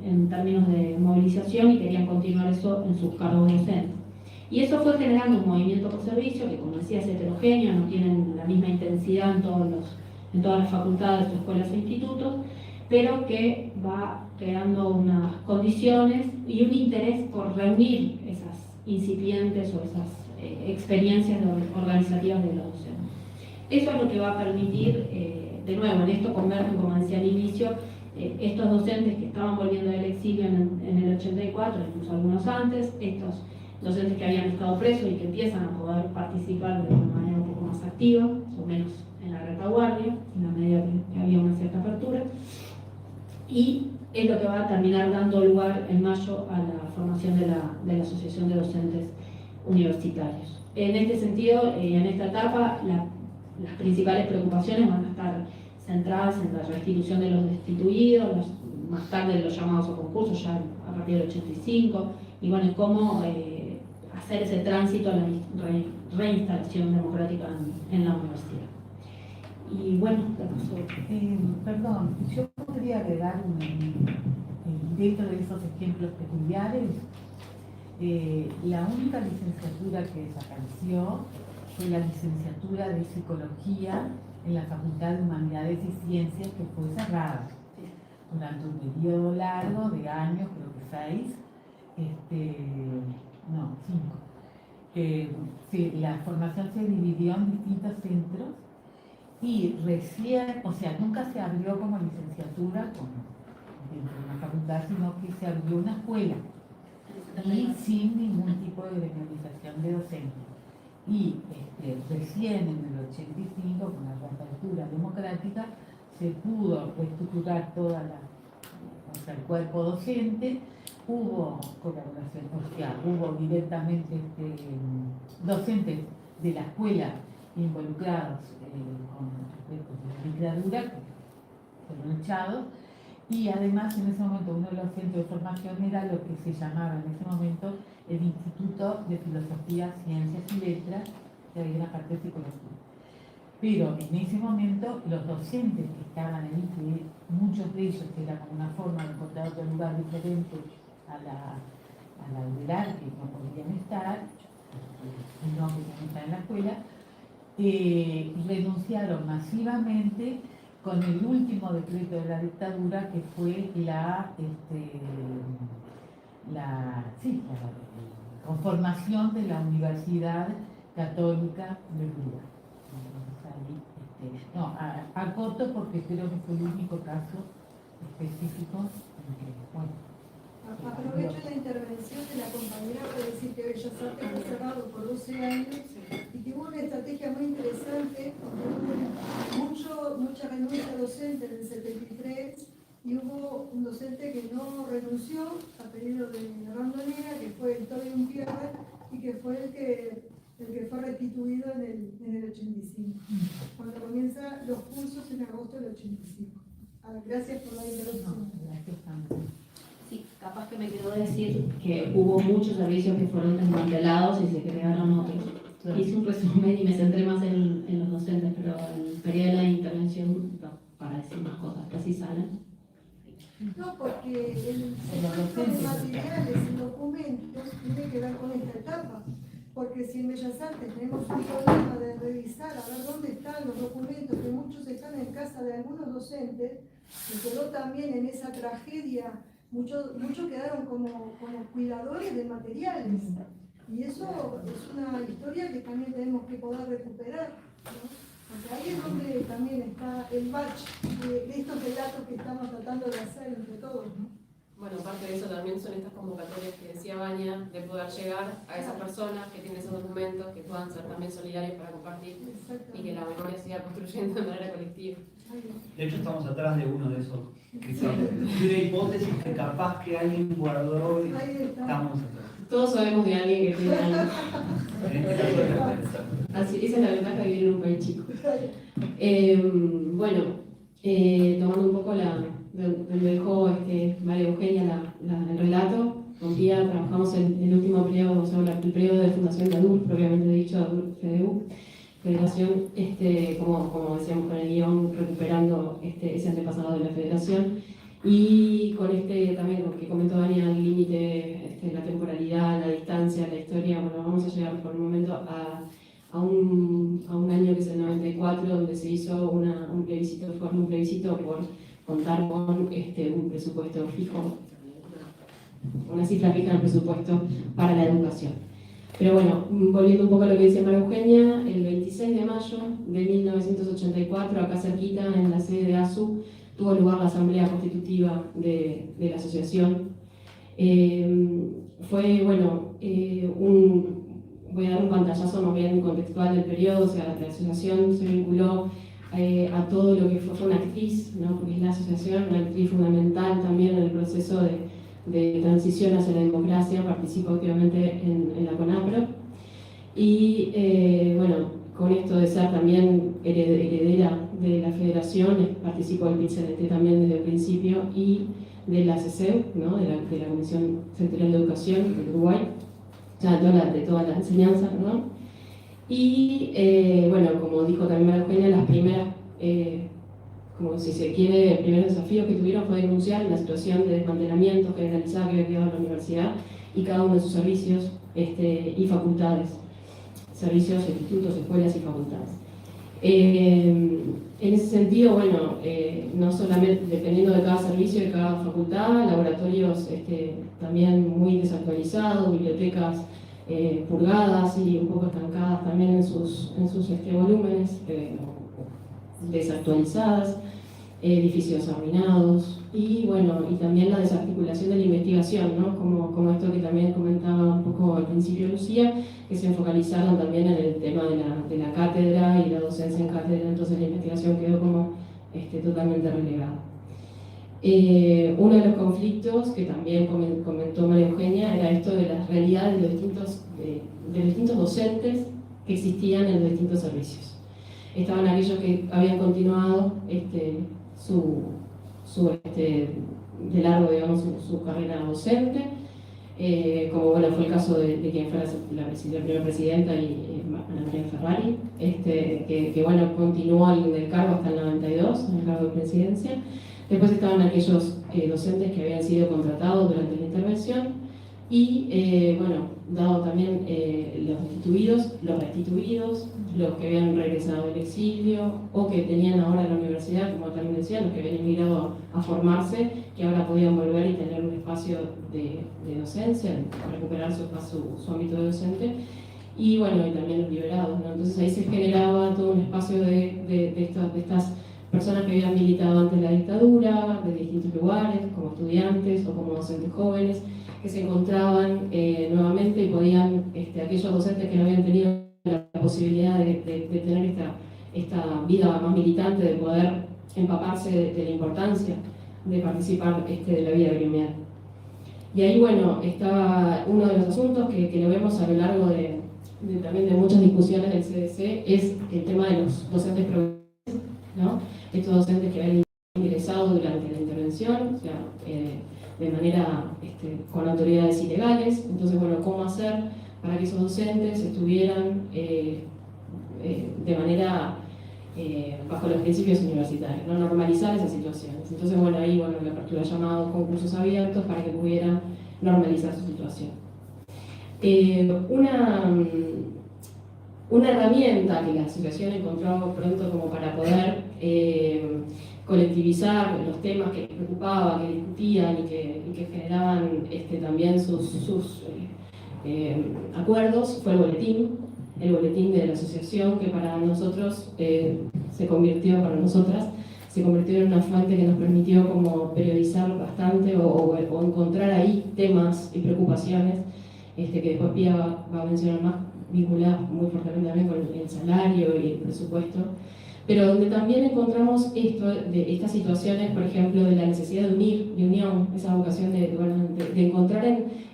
en términos de movilización y querían continuar eso en sus cargos docentes. Y eso fue generando un movimiento por servicio que, como decía, es heterogéneo, no tienen la misma intensidad en todas las facultades, escuelas e institutos, pero que va creando unas condiciones y un interés por reunir esas incipientes o esas experiencias organizativas de los docentes. Eso es lo que va a permitir, de nuevo, en esto convergen, como decía al inicio, estos docentes que estaban volviendo del exilio en el 84, incluso algunos antes, estos docentes que habían estado presos y que empiezan a poder participar de una manera un poco más activa, o menos en la retaguardia, en la medida que había una cierta apertura. Y es lo que va a terminar dando lugar en mayo a la formación de la Asociación de Docentes Universitarios. En este sentido, en esta etapa, las principales preocupaciones van a estar centradas en la restitución de los destituidos, más tarde los llamados a concursos, ya a partir del 85, y bueno, cómo hacer ese tránsito a la reinstalación democrática en la universidad. Y bueno, perdón, yo podría agregar dentro de esos ejemplos peculiares, la única licenciatura que desapareció fue la licenciatura de Psicología en la Facultad de Humanidades y Ciencias, que fue cerrada durante un periodo largo de años, creo que 5. La formación se dividió en distintos centros y recién, o sea, nunca se abrió como licenciatura dentro de una facultad, sino que se abrió una escuela y sin ningún tipo de gremialización de docentes. Y recién en el 85, con la reapertura democrática, se pudo reestructurar el cuerpo docente, hubo colaboración, o sea, hubo directamente docentes de la escuela involucrados con respecto a la dictadura, que fueron echados, y además en ese momento uno de los centros de formación era lo que se llamaba en ese momento el Instituto de Filosofía, Ciencias y Letras, que había una parte de psicología. Pero en ese momento los docentes que estaban ahí, que muchos de ellos eran como una forma de encontrar otro lugar diferente a la liberal, que no podían estar, no podían estar en la escuela, renunciaron masivamente con el último decreto de la dictadura, que fue la conformación de la Universidad Católica de Cuba. Acoto porque creo que fue el único caso específico en que, Aprovecho la intervención de la compañera para decir que Bellas Artes fue cerrado por 12 años y que hubo una estrategia muy interesante, hubo mucha renuncia docente en el 73 y hubo un docente que no renunció a pedido de Randonera, que fue el Toby Umpierre, y que fue el que fue restituido en el 85, cuando comienzan los cursos en agosto del 85. Gracias por la intervención. Sí, capaz que me quedó decir que hubo muchos servicios que fueron desmantelados y se crearon otros. Hice un resumen y me centré más en los docentes, pero el periodo de la Sí, Sara. No, porque el registro de materiales y documentos tiene que ver con esta etapa. Porque si en Bellas Artes tenemos un problema de revisar, a ver dónde están los documentos, que muchos están en casa de algunos docentes, y quedó también en esa tragedia, muchos quedaron como cuidadores de materiales. Y eso es una historia que también tenemos que poder recuperar, ¿no? Porque ahí es donde también está el batch de estos relatos que estamos tratando de hacer entre todos, ¿no? Bueno, parte de eso también son estas convocatorias que decía Vania, de poder llegar a esas personas que tienen esos documentos, que puedan ser también solidarios para compartir y que la memoria siga construyendo de manera colectiva. De hecho, estamos atrás de uno de esos. De una hipótesis que capaz que alguien guardó y estamos atrás. Todos sabemos de alguien que tiene algo. Así, esa es la ventaja de vivir en un país chico. Bueno, tomando un poco donde dejó María Eugenia el relato, con Pía trabajamos el último periodo, o sea, el periodo de fundación de ADUR, propiamente dicho, ADUR FDU, Federación, como decíamos con el guión, recuperando ese antepasado de la Federación, y con también lo que comentó Dania, el límite, la temporalidad, la distancia, la historia. Bueno, vamos a llegar por un momento a un año que es el 94, donde se hizo un plebiscito por contar con un presupuesto fijo, una cifra fija en el presupuesto para la educación. Pero bueno, volviendo un poco a lo que decía María Eugenia, el 26 de mayo de 1984, acá cerquita, en la sede de ASU, tuvo lugar la asamblea constitutiva de la asociación. Fue, bueno, voy a dar un pantallazo más bien contextual del periodo. O sea, la asociación se vinculó a todo lo que fue una actriz, ¿no? Porque es la asociación, una actriz fundamental también en el proceso de transición hacia la democracia. Participa activamente en la CONAPRO. Y bueno, con esto de ser también heredera de la Federación, participó del PIT-CNT también desde el principio, y de la CESEU, ¿no? de la Comisión Sectorial de Educación del Uruguay, de toda la enseñanza, ¿no? Y bueno, como dijo también María Eugenia, las primeras, como si se quiere, el primer desafío que tuvieron fue denunciar la situación de desmantelamiento generalizada que había quedado en la universidad y cada uno de sus servicios y facultades, servicios, institutos, escuelas y facultades. En ese sentido, bueno, no solamente dependiendo de cada servicio, de cada facultad, laboratorios también muy desactualizados, bibliotecas purgadas y un poco estancadas también en sus volúmenes, desactualizadas, edificios arruinados y bueno, y también la desarticulación de la investigación, ¿no? Como esto que también comentaba un poco al principio Lucía, que se focalizaron también en el tema de la cátedra y la docencia en cátedra. Entonces la investigación quedó como totalmente relegada. Uno de los conflictos que también comentó María Eugenia era esto de las realidades de los distintos docentes que existían en los distintos servicios. Estaban aquellos que habían continuado de largo, digamos, su carrera docente, como bueno, fue el caso de quien fue la primera presidenta, Ana María Ferrari, que bueno, continuó en el cargo hasta el 92, en el cargo de presidencia. Después estaban aquellos docentes que habían sido contratados durante la intervención y, bueno, dado también los restituidos, los que habían regresado del exilio o que tenían ahora en la universidad, como también decían, los que habían emigrado a formarse, que ahora podían volver y tener un espacio de docencia, recuperar su ámbito de docente. Y bueno, y también los liberados, ¿no? Entonces ahí se generaba todo un espacio de estas personas que habían militado ante la dictadura, de distintos lugares, como estudiantes o como docentes jóvenes, que se encontraban nuevamente y podían, aquellos docentes que no habían tenido la posibilidad de tener esta vida más militante, de poder empaparse de la importancia de participar de la vida gremial. Y ahí, bueno, estaba uno de los asuntos que lo vemos a lo largo también de muchas discusiones del CDC, es el tema de los docentes progresistas, ¿no? Estos docentes que habían ingresado durante la intervención, o sea, de manera con autoridades ilegales. Entonces, bueno, ¿cómo hacer para que esos docentes estuvieran de manera bajo los principios universitarios, ¿no? Normalizar esas situaciones. Entonces, bueno, ahí la apertura llamados concursos abiertos para que pudieran normalizar su situación. Una herramienta que la asociación encontró pronto como para poder colectivizar los temas que les preocupaban, que discutían y que generaban también sus acuerdos fue el boletín de la asociación, que para nosotros para nosotras se convirtió en una fuente que nos permitió como periodizar bastante o encontrar ahí temas y preocupaciones que después Pía va a mencionar más, vinculadas muy fuertemente también con el salario y el presupuesto, pero donde también encontramos estas situaciones, por ejemplo, de la necesidad de unir, de unión, esa vocación de encontrar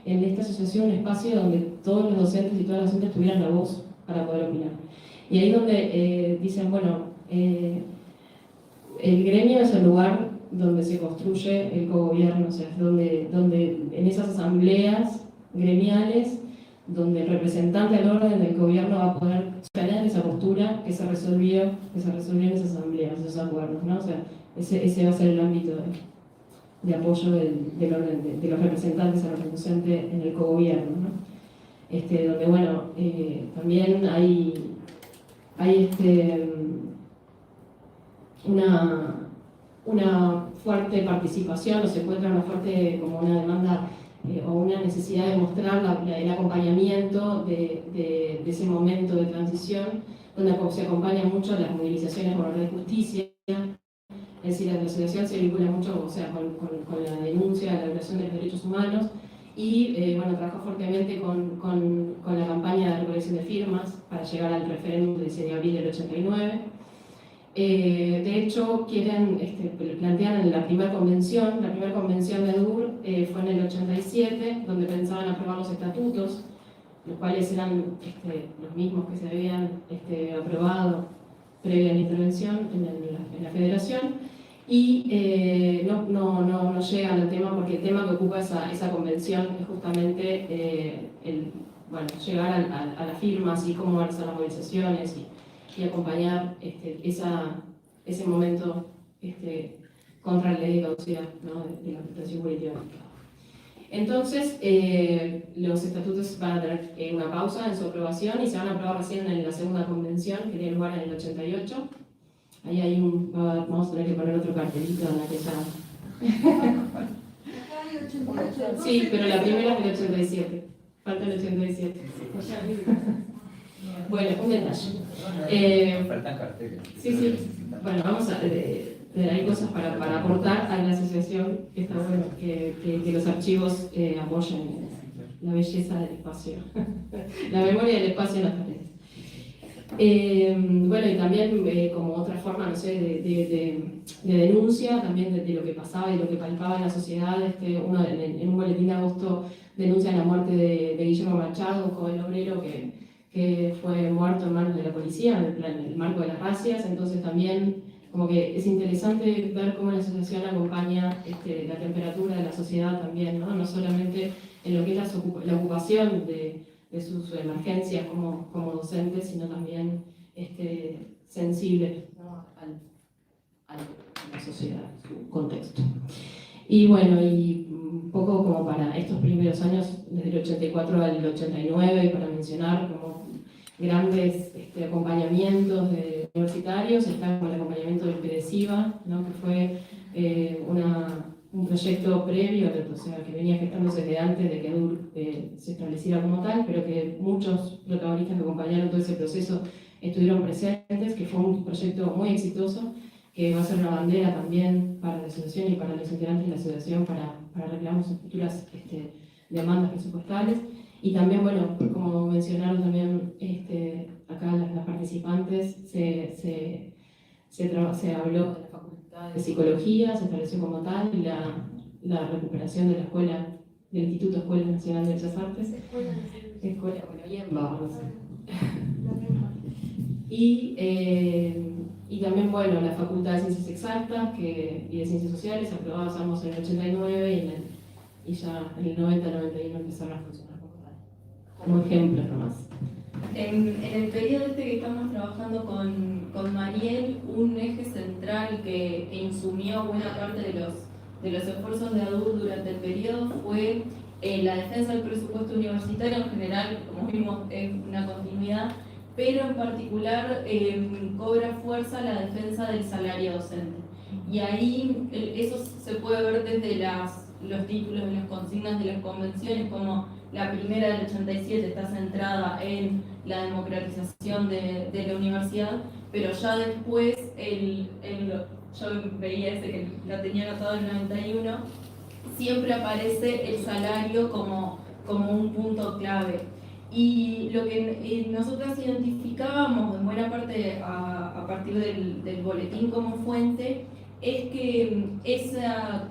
en esta asociación un espacio donde todos los docentes y todas las docentes tuvieran la voz para poder opinar. Y ahí donde dicen, bueno, el gremio es el lugar donde se construye el cogobierno, o sea, donde en esas asambleas gremiales, donde el representante al orden del gobierno va a poder tener esa postura que se resolvió en esas asambleas, esos acuerdos, ¿no? O sea, ese va a ser el ámbito de apoyo del orden, de los representantes a los docentes en el cogobierno, ¿no? Donde, bueno, también hay una fuerte participación, o se encuentra como una demanda o una necesidad de mostrar el acompañamiento de ese momento de transición, donde se acompañan mucho las movilizaciones por orden de justicia, es decir, la asociación se vincula mucho, o sea, con la denuncia de la violación de los derechos humanos y trabajó fuertemente con la campaña de recolección de firmas para llegar al referéndum del 16 de abril del 89. De hecho, plantean en la primera convención de DUR fue en el 87, donde pensaban aprobar los estatutos, los cuales eran los mismos que se habían aprobado previa a la intervención en la federación, y no llegan al tema, porque el tema que ocupa esa convención es justamente llegar a las firmas y cómo van a ser las movilizaciones y acompañar ese momento contra la ley de caducidad, ¿no? de la prestación política. Entonces, los estatutos van a tener una pausa en su aprobación y se van a aprobar recién en la segunda convención, que tiene lugar en el 88. Ahí vamos a tener que poner otro cartelito en aquella... Sí, pero la primera es del 87. Falta el 87. Bueno, un detalle. Faltan carteles. Sí. Bueno, vamos a hay cosas para aportar a la asociación, que está bueno que los archivos apoyen la belleza del espacio, la memoria del espacio en las paredes. Y también como otra forma, no sé, de denuncia también de lo que pasaba y lo que palpaba en la sociedad. Uno en un boletín de agosto denuncia la muerte de Guillermo Machado, un joven obrero que fue muerto en manos de la policía en el marco de las racias. Entonces también como que es interesante ver cómo la asociación acompaña la temperatura de la sociedad también, no solamente en lo que es la ocupación de sus emergencias como docentes, sino también sensible, ¿no? a la sociedad, su contexto. Y bueno, y un poco como para estos primeros años, desde el 84 al 89, y para mencionar como grandes acompañamientos de universitarios, está como el acompañamiento del PEDESIVA, ¿no? Que fue un proyecto previo, o sea, que venía gestándose desde antes de que DUR se estableciera como tal, pero que muchos protagonistas que acompañaron todo ese proceso estuvieron presentes, que fue un proyecto muy exitoso, que va a ser una bandera también para la asociación y para los integrantes de la asociación para reclamar sus futuras demandas presupuestales. Y también, bueno, como mencionaron también acá las participantes, se habló de la Facultad de Psicología, se estableció como tal la recuperación de la escuela, del Instituto Escuela Nacional de Bellas Artes. Escuela, bueno, y también, bueno, la Facultad de Ciencias Exactas y de Ciencias Sociales, aprobadas ambos en el 89 y ya en el 90-91 empezaron a funcionar como tal. Como ejemplo nomás. En el periodo este que estamos trabajando con Mariel, un eje central que insumió buena parte de los esfuerzos de ADUR durante el periodo fue la defensa del presupuesto universitario. En general, como vimos, es una continuidad, pero en particular cobra fuerza la defensa del salario docente. Y ahí eso se puede ver desde los títulos de las consignas de las convenciones, como la primera del 87 está centrada en la democratización de la universidad, pero ya después, yo veía ese que lo tenía anotado en el 91, siempre aparece el salario como un punto clave. Y lo que nosotras identificábamos en buena parte a partir del boletín como fuente es que esa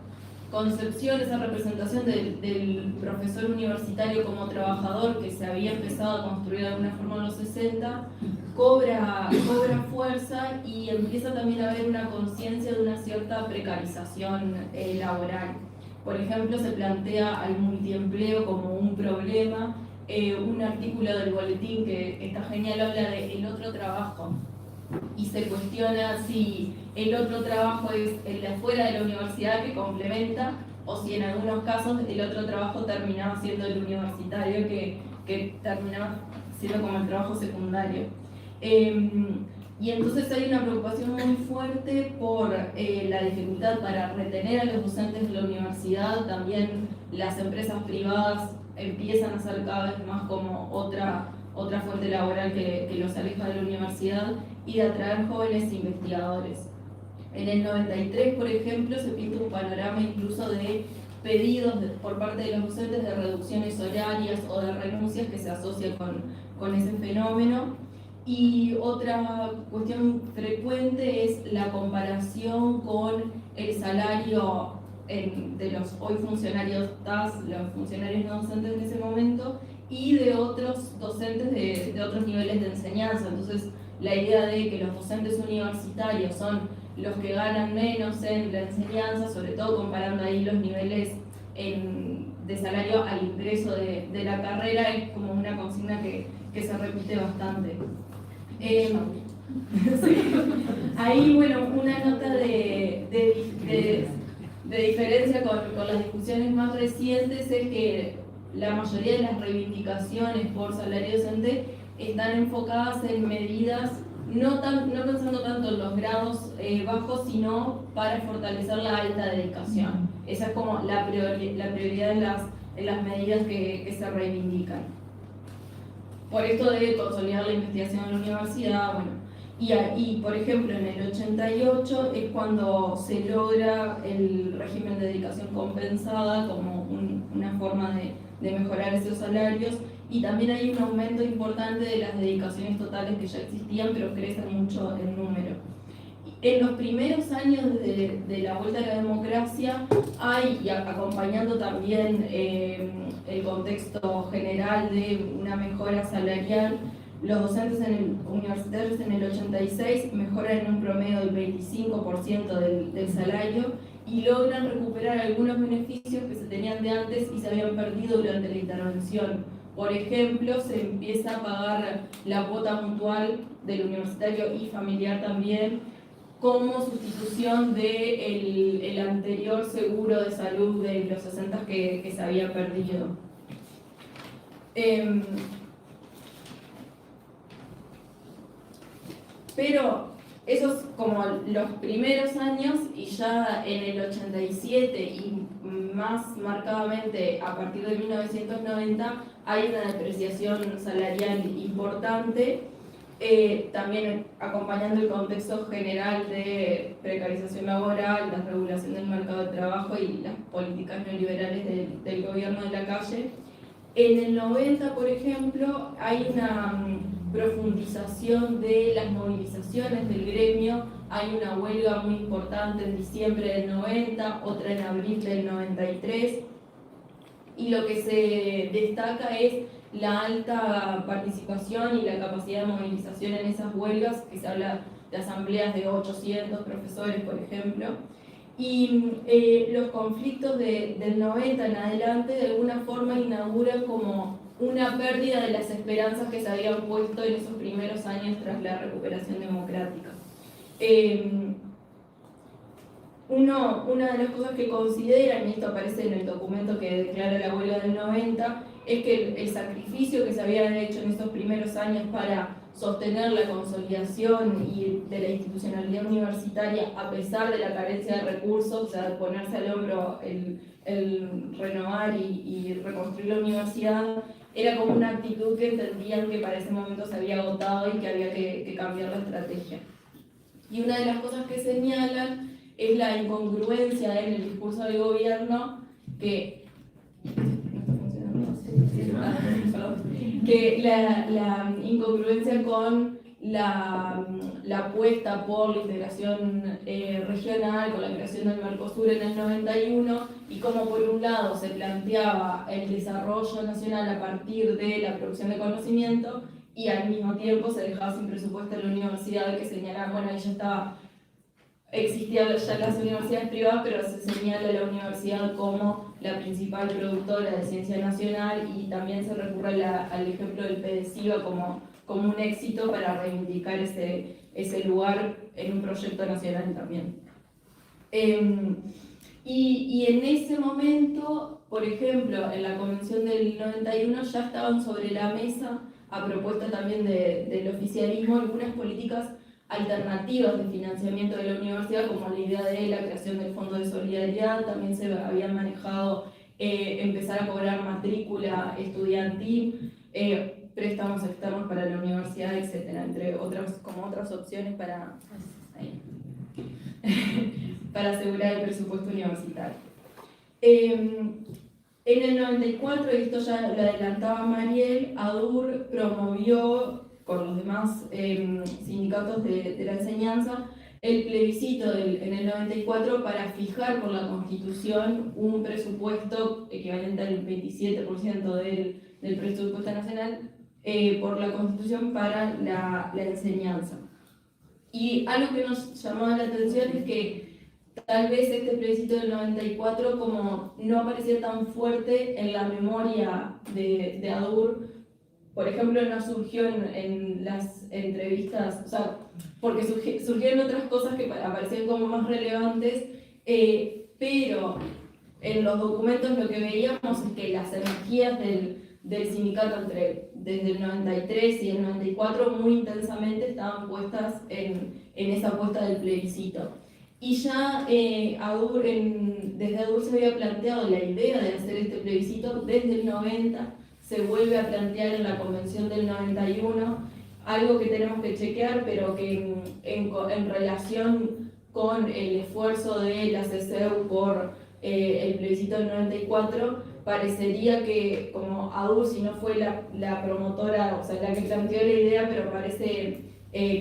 concepción, esa representación del profesor universitario como trabajador que se había empezado a construir de alguna forma en los 60, cobra fuerza y empieza también a haber una conciencia de una cierta precarización laboral. Por ejemplo, se plantea al multiempleo como un problema. Un artículo del boletín que está genial habla de el otro trabajo y se cuestiona si el otro trabajo es el de afuera de la universidad que complementa, o si en algunos casos el otro trabajo terminaba siendo el universitario que terminaba siendo como el trabajo secundario. Y entonces hay una preocupación muy fuerte por la dificultad para retener a los docentes de la universidad. También las empresas privadas empiezan a ser cada vez más como otra fuente laboral que los aleja de la universidad, y de atraer jóvenes investigadores. En el 93, por ejemplo, se pinta un panorama incluso de pedidos por parte de los docentes de reducciones horarias o de renuncias que se asocian con ese fenómeno. Y otra cuestión frecuente es la comparación con el salario de los hoy funcionarios TAS, los funcionarios no docentes en ese momento, y de otros docentes de otros niveles de enseñanza. Entonces, la idea de que los docentes universitarios son los que ganan menos en la enseñanza, sobre todo comparando ahí los niveles de salario al ingreso de la carrera, es como una consigna que se repite bastante. Sí. Ahí, bueno, una nota de diferencia con las discusiones más recientes es que la mayoría de las reivindicaciones por salario docente están enfocadas en medidas no pensando tanto en los grados bajos, sino para fortalecer la alta dedicación. Esa es como la prioridad en las medidas que se reivindican. Por esto de consolidar la investigación en la universidad, bueno, y por ejemplo en el 88 es cuando se logra el régimen de dedicación compensada como una forma de mejorar esos salarios, y también hay un aumento importante de las dedicaciones totales que ya existían, pero crecen mucho en número. En los primeros años de la vuelta a la democracia hay, y acompañando también el contexto general de una mejora salarial, los docentes universitarios en el 86 mejoran en un promedio del 25% del salario y logran recuperar algunos beneficios que se tenían de antes y se habían perdido durante la intervención. Por ejemplo, se empieza a pagar la cuota mutual del universitario y familiar también, como sustitución del anterior seguro de salud de los 60 que se había perdido. Pero esos como los primeros años, y ya en el 87 y más marcadamente a partir de 1990 hay una depreciación salarial importante. También acompañando el contexto general de precarización laboral, la regulación del mercado de trabajo y las políticas neoliberales del gobierno de la calle. En el 90, por ejemplo, hay una profundización de las movilizaciones del gremio. Hay una huelga muy importante en diciembre del 90, otra en abril del 93, y lo que se destaca es la alta participación y la capacidad de movilización en esas huelgas, que se habla de asambleas de 800 profesores, por ejemplo. Y los conflictos del 90 en adelante de alguna forma inauguran como una pérdida de las esperanzas que se habían puesto en esos primeros años tras la recuperación democrática. Una de las cosas que consideran, y esto aparece en el documento que declara la huelga del 90, es que el sacrificio que se había hecho en estos primeros años para sostener la consolidación de la institucionalidad universitaria, a pesar de la carencia de recursos, o sea, de ponerse al hombro el renovar y reconstruir la universidad, era como una actitud que entendían que para ese momento se había agotado y que había que cambiar la estrategia. Y una de las cosas que señalan es la incongruencia en el discurso del gobierno que la incongruencia con la apuesta por la integración regional, con la creación del Mercosur en el 91, y cómo por un lado se planteaba el desarrollo nacional a partir de la producción de conocimiento y al mismo tiempo se dejaba sin presupuesto en la universidad, que señalaba, bueno, ahí ya estaba, existían ya las universidades privadas, pero se señala la universidad como la principal productora de ciencia nacional, y también se recurre al ejemplo del PDCIVA como un éxito para reivindicar ese lugar en un proyecto nacional también. Y en ese momento, por ejemplo, en la Convención del 91 ya estaban sobre la mesa, a propuesta también del oficialismo, algunas políticas alternativas de financiamiento de la universidad, como la idea de la creación del Fondo de Solidaridad. También se habían manejado empezar a cobrar matrícula estudiantil, préstamos externos para la universidad, etcétera, entre otras, como otras opciones para asegurar el presupuesto universitario. En el 94, y esto ya lo adelantaba Mariel, ADUR promovió con los demás sindicatos de la enseñanza el plebiscito en el 94 para fijar por la Constitución un presupuesto equivalente al 27% del presupuesto nacional por la Constitución para la enseñanza. Y algo que nos llamaba la atención es que tal vez este plebiscito del 94 como no aparecía tan fuerte en la memoria de ADUR. Por ejemplo, no surgió en las entrevistas, o sea, porque surgieron otras cosas que aparecían como más relevantes, pero en los documentos lo que veíamos es que las energías del sindicato desde el 93 y el 94 muy intensamente estaban puestas en esa apuesta del plebiscito. Y ya desde ADUR se había planteado la idea de hacer este plebiscito desde el 90, se vuelve a plantear en la Convención del 91, algo que tenemos que chequear, pero que en relación con el esfuerzo de la CCU por el plebiscito del 94, parecería que como ADUR, si no fue la promotora, o sea, la que planteó la idea, pero parece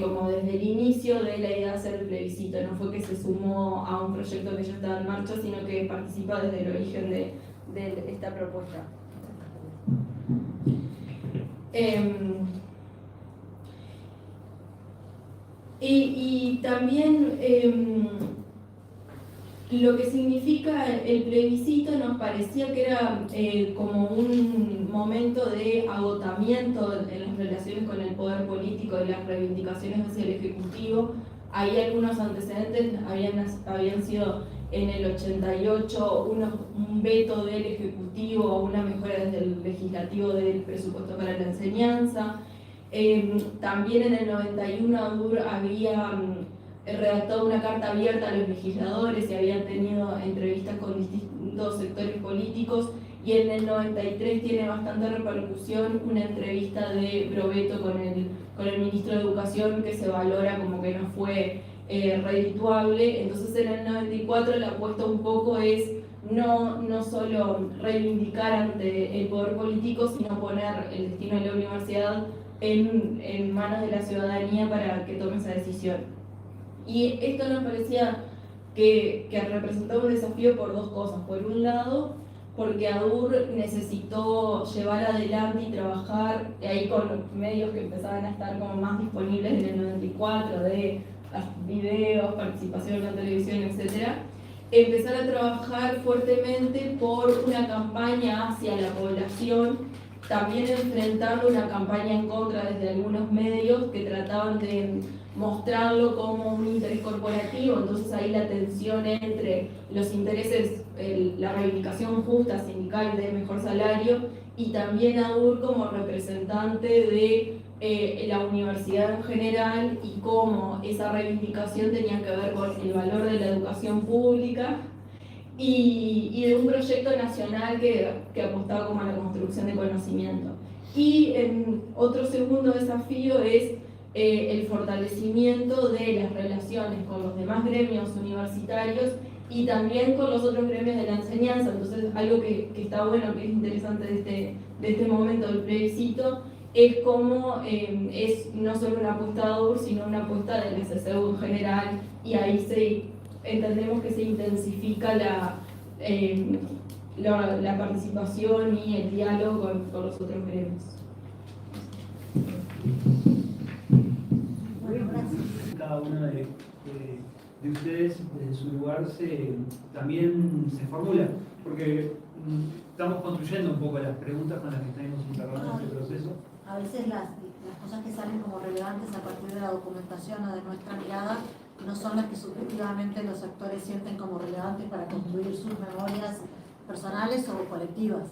como desde el inicio de la idea de hacer el plebiscito, no fue que se sumó a un proyecto que ya estaba en marcha, sino que participa desde el origen de esta propuesta. Y también lo que significa el plebiscito nos parecía que era como un momento de agotamiento en las relaciones con el poder político, de las reivindicaciones hacia el Ejecutivo. Hay algunos antecedentes, habían sido en el 88 un veto del Ejecutivo, una mejora desde el Legislativo del presupuesto para la enseñanza. También en el 91 ADUR había redactado una carta abierta a los legisladores y habían tenido entrevistas con distintos sectores políticos, y en el 93 tiene bastante repercusión una entrevista de Brovetto con el ministro de Educación, que se valora como que no fue redituable. Entonces en el 94 la apuesta un poco es no solo reivindicar ante el poder político, sino poner el destino de la universidad en manos de la ciudadanía para que tome esa decisión. Y esto nos parecía que representaba un desafío por dos cosas. Por un lado, porque ADUR necesitó llevar adelante y trabajar, ahí con medios que empezaban a estar como más disponibles en el 94, de videos, participación en la televisión, etc. Empezar a trabajar fuertemente por una campaña hacia la población también enfrentando una campaña en contra desde algunos medios que trataban de mostrarlo como un interés corporativo, entonces ahí la tensión entre los intereses, la reivindicación justa sindical de mejor salario y también ADUR como representante de la universidad en general y cómo esa reivindicación tenía que ver con el valor de la educación pública y de un proyecto nacional que apostaba como a la construcción de conocimiento. Y otro segundo desafío es el fortalecimiento de las relaciones con los demás gremios universitarios y también con los otros gremios de la enseñanza. Entonces, algo que está bueno, que es interesante de este momento del plebiscito, es cómo es no solo una apuesta de ADUR, sino una apuesta del SCU en general, y ahí entendemos que se intensifica la participación y el diálogo con los otros gremios. Cada una de ustedes desde su lugar también se formula, porque estamos construyendo un poco las preguntas con las que estamos integrando en este proceso. A veces las cosas que salen como relevantes a partir de la documentación o de nuestra mirada no son las que subjetivamente los actores sienten como relevantes para construir sus memorias personales o colectivas.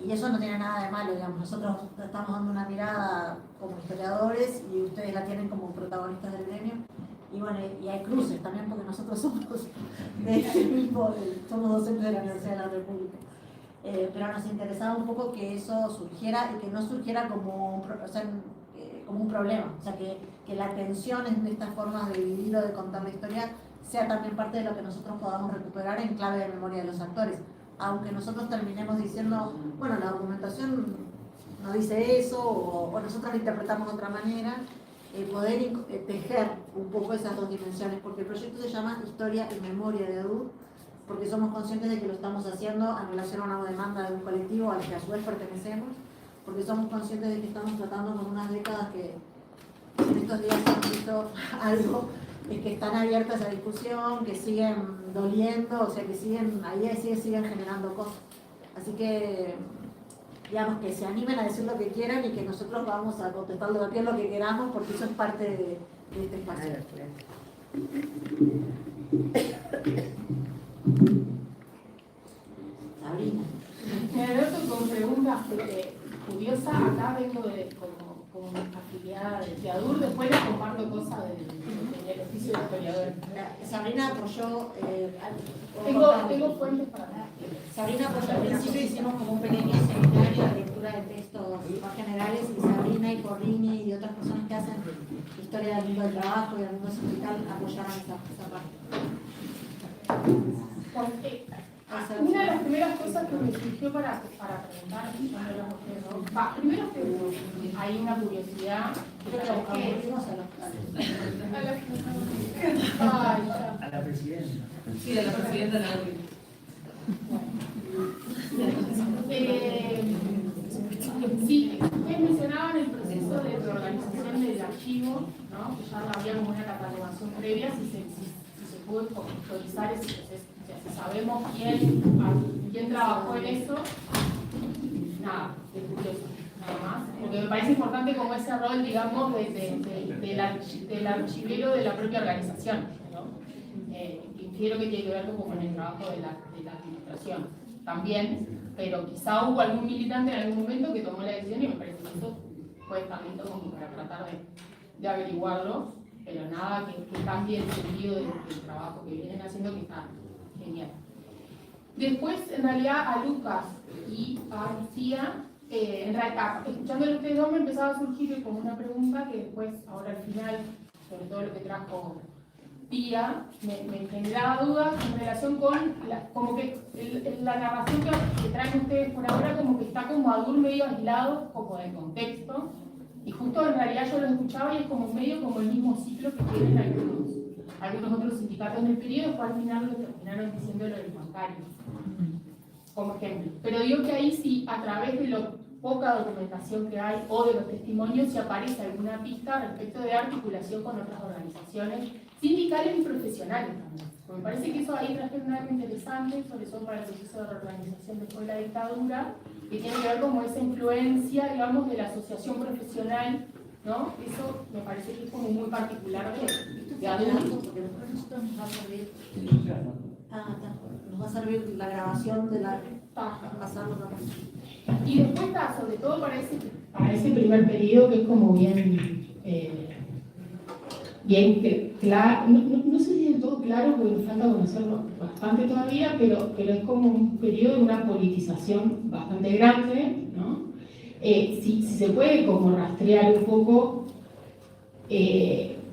Y eso no tiene nada de malo, digamos. Nosotros estamos dando una mirada como historiadores y ustedes la tienen como protagonistas del gremio. Y bueno, y hay cruces también porque nosotros somos somos docentes de la Universidad de la República. Pero nos interesaba un poco que eso surgiera y que no surgiera como un problema. O sea, que la tensión en estas formas de dividir o de contar la historia sea también parte de lo que nosotros podamos recuperar en clave de memoria de los actores. Aunque nosotros terminemos diciendo, bueno, la documentación no dice eso, o nosotros la interpretamos de otra manera, poder tejer un poco esas dos dimensiones, porque el proyecto se llama Historia y Memoria de ADUR, porque somos conscientes de que lo estamos haciendo en relación a una demanda de un colectivo al que a su vez pertenecemos, porque somos conscientes de que estamos tratando con unas décadas que en estos días hemos visto algo que están abiertas a discusión, que siguen doliendo, o sea, que siguen generando cosas. Así que, digamos, que se animen a decir lo que quieran y que nosotros vamos a contestarle también lo que queramos, porque eso es parte de este espacio. Sabrina. Me adverto con preguntas curiosas. Acá vengo como afiliada de ADUR, después les comparto cosas del oficio de historiador. Sabrina apoyó. Tengo fuentes para nada. Sabrina apoyó, al principio hicimos como un pequeño seminario de lectura de textos más generales, y Sabrina y Corrini y otras personas que hacen historia del mundo del trabajo y del mundo sindical apoyaron esa parte. Una de las primeras cosas que me surgió para preguntar, primero que hay una curiosidad. A la presidenta. Sí, a la presidenta de la sí, ustedes mencionaban el proceso de reorganización del archivo, ¿no? Que ya había como una catalogación previa, si se pudo actualizar ese proceso. Si sabemos quién trabajó en eso, nada, de curioso, nada más. Porque me parece importante como ese rol, digamos, del archivero de la propia organización, ¿no? Infiero que tiene que ver con el trabajo de la administración también, pero quizá hubo algún militante en algún momento que tomó la decisión y me parece que eso fue también como para tratar de averiguarlo, pero nada que cambie el sentido del trabajo que vienen haciendo, que está genial. Después, en realidad, a Lucas y a Lucía, en realidad, escuchándole a ustedes dos me empezaba a surgir como una pregunta que después, ahora al final, sobre todo lo que trajo Pía, me generaba dudas en relación con como que la narración que traen ustedes por ahora, como que está como ADUR medio aislado, como del contexto, y justo en realidad yo lo escuchaba y es como medio como el mismo ciclo que tienen algunos otros sindicatos en el periodo, después al final lo terminaron diciendo lo del bancario, como ejemplo. Pero digo que ahí sí, a través de poca documentación que hay o de los testimonios si aparece alguna pista respecto de articulación con otras organizaciones sindicales y profesionales también. Me parece que eso ahí traje algo interesante, sobre todo para el proceso de reorganización después de la dictadura, que tiene que ver con esa influencia, digamos, de la asociación profesional, ¿no? Eso me parece que es como muy particular de adultos. Porque después nosotros nos va a servir, nos va a servir la grabación de la pasarlo también. Y después está, sobre todo para ese primer periodo, que es como bien claro, no sé si del todo claro, porque me falta conocerlo bastante todavía, pero es como un periodo de una politización bastante grande, ¿no? Si se puede como rastrear un poco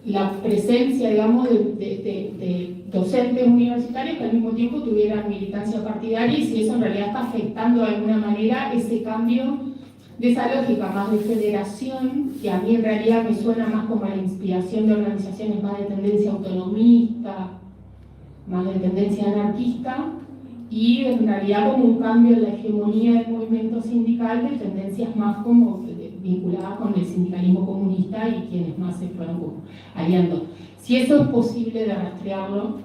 la presencia, digamos, de docentes universitarios que al mismo tiempo tuvieran militancia partidaria, y si eso en realidad está afectando de alguna manera ese cambio de esa lógica más de federación, que a mí en realidad me suena más como a la inspiración de organizaciones más de tendencia autonomista, más de tendencia anarquista, y en realidad como un cambio en la hegemonía del movimiento sindical de tendencias más como vinculadas con el sindicalismo comunista y quienes más se fueron como aliando. Si eso es posible de rastrearlo,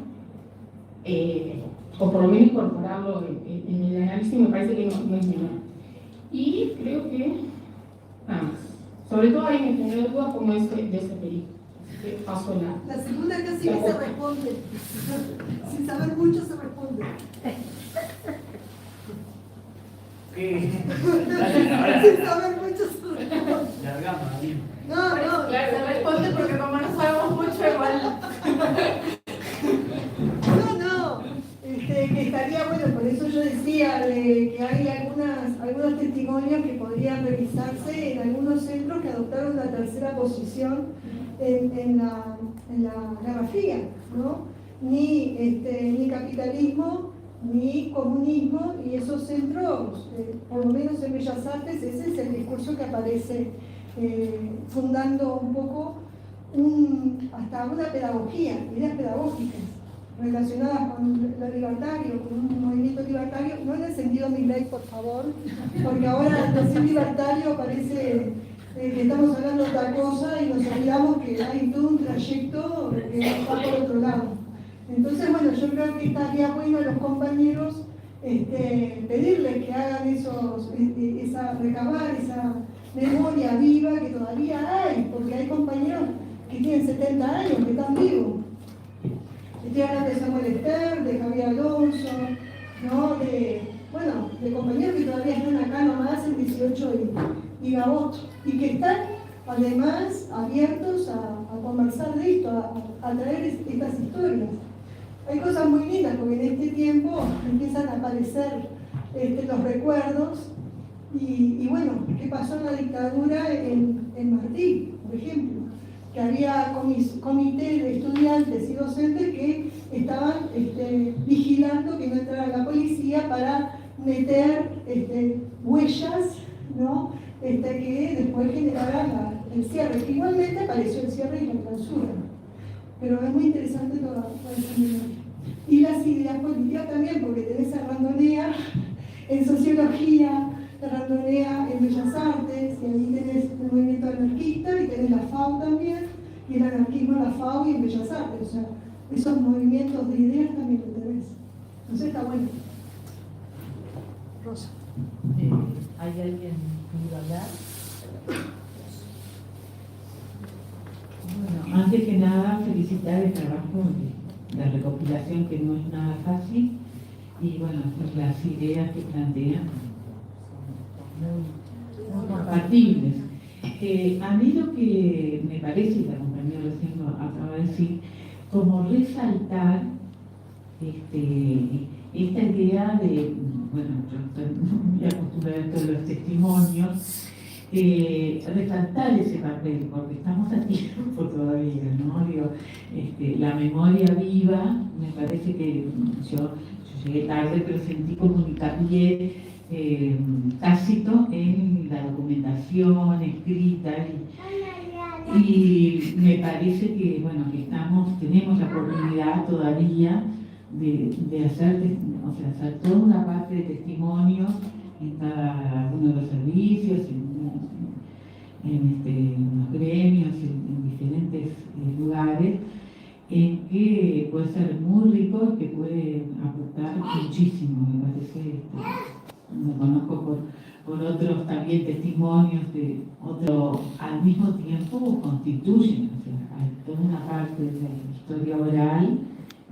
o por lo menos incorporarlo en el análisis, me parece que no es menor. Y creo que nada más. Sobre todo ahí me generó dudas como de ese periodo. Así que paso la segunda casi que se responde. Sin saber mucho se responde. Sin saber mucho se responde. Largamos, ahí. No, claro, se responde porque como no sabemos mucho, igual. Que estaría bueno, por eso yo decía que hay algunos testimonios que podrían revisarse en algunos centros que adoptaron una tercera posición en la Guerra Fría, ¿no? Ni capitalismo ni comunismo, y esos centros, por lo menos en Bellas Artes, ese es el discurso que aparece fundando un poco hasta una pedagogía, ideas pedagógicas relacionadas con lo libertario, con un movimiento libertario, no en el sentido Milei, por favor, porque ahora al decir libertario parece que estamos hablando de otra cosa y nos olvidamos que hay todo un trayecto que va por otro lado. Entonces, bueno, yo creo que estaría bueno a los compañeros pedirles que hagan recabar esa memoria viva que todavía hay, porque hay compañeros que tienen 70 años, que están vivos. Estoy hablando de Samuel Ester, de Javier Alonso, ¿no? de compañeros que todavía están acá nomás en 18 y Gaboto, y que están además abiertos a conversar de esto, a traer estas historias. Hay cosas muy lindas porque en este tiempo empiezan a aparecer los recuerdos y bueno, ¿qué pasó en la dictadura en Martí, por ejemplo? Que había comité de estudiantes y docentes que estaban vigilando que no entrara la policía para meter huellas, ¿no? Que después generaran el cierre. Igualmente apareció el cierre y la clausura. Pero es muy interesante toda esa memoria. Y las ideas políticas también, porque tenés a Randonea en sociología, Randonea en Bellas Artes, y ahí tenés el movimiento anarquista y tenés la FAU también, y el anarquismo en la FAU y en Bellas Artes. O sea, esos movimientos de ideas también lo tenés. Entonces está bueno. Rosa. ¿Hay alguien que iba a hablar? Bueno, antes que nada, felicitar el trabajo de la recopilación, que no es nada fácil, y bueno, pues las ideas que plantean muy compartibles. A mí lo que me parece, y la compañera recién lo acaba de decir, como resaltar esta idea de, bueno, yo estoy muy acostumbrada a esto de los testimonios, resaltar ese papel, porque estamos a tiempo todavía, ¿no? Digo, la memoria viva, me parece que yo llegué tarde, pero sentí como un hincapié tácito en la documentación escrita y me parece que, bueno, que tenemos la oportunidad todavía de hacer toda una parte de testimonios en cada uno de los servicios, en los gremios, en diferentes lugares, en que puede ser muy rico y que puede aportar muchísimo, me parece. Me conozco por otros también testimonios de otros, al mismo tiempo constituyen, o sea, hay toda una parte de la historia oral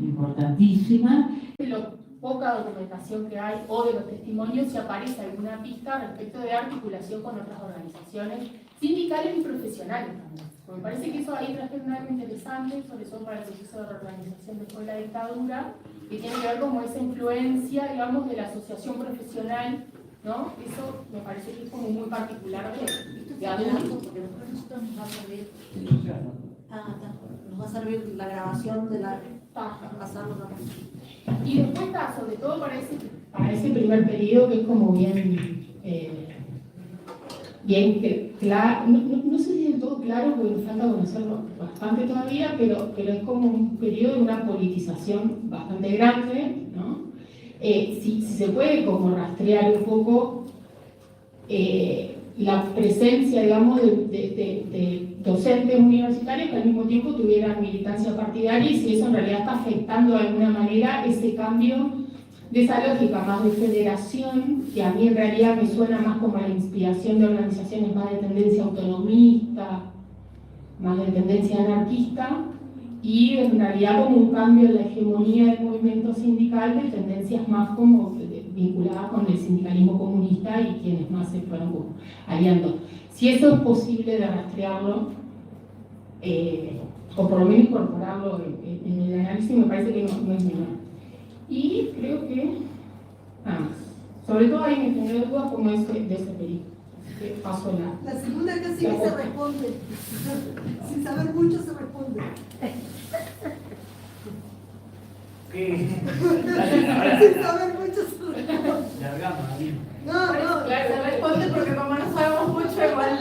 importantísima. De la poca documentación que hay o de los testimonios, si aparece alguna pista respecto de articulación con otras organizaciones sindicales y profesionales también. Me parece que eso ahí traje algo interesante, sobre todo para el proceso de reorganización después de la dictadura, que tiene que ver con esa influencia, digamos, de la asociación profesional, ¿no? Eso me parece que es como muy particular de adultos. Porque después nosotros nos va a servir, nos va a servir la grabación de la pasarlo también. Y después está, sobre todo para ese primer periodo, que es como bien claro, no sé si del todo claro, porque me falta conocerlo bastante todavía, pero es como un periodo de una politización bastante grande, ¿no? Si se puede como rastrear un poco la presencia, digamos, de docentes universitarios que al mismo tiempo tuvieran militancia partidaria, y si eso en realidad está afectando de alguna manera ese cambio de esa lógica más de federación, que a mí en realidad me suena más como a la inspiración de organizaciones más de tendencia autonomista, más de tendencia anarquista, y en realidad como un cambio en la hegemonía del movimiento sindical de tendencias más como vinculadas con el sindicalismo comunista y quienes más se fueron como aliando. Si eso es posible de rastrearlo, o por lo menos incorporarlo en el análisis, me parece que no es menor. Y creo que nada más. Sobre todo ahí me generó dudas como de ese periodo. Así que paso la segunda casi que se responde. Sin saber mucho se responde. Sin saber mucho se responde. No, claro, se responde porque como no sabemos mucho igual.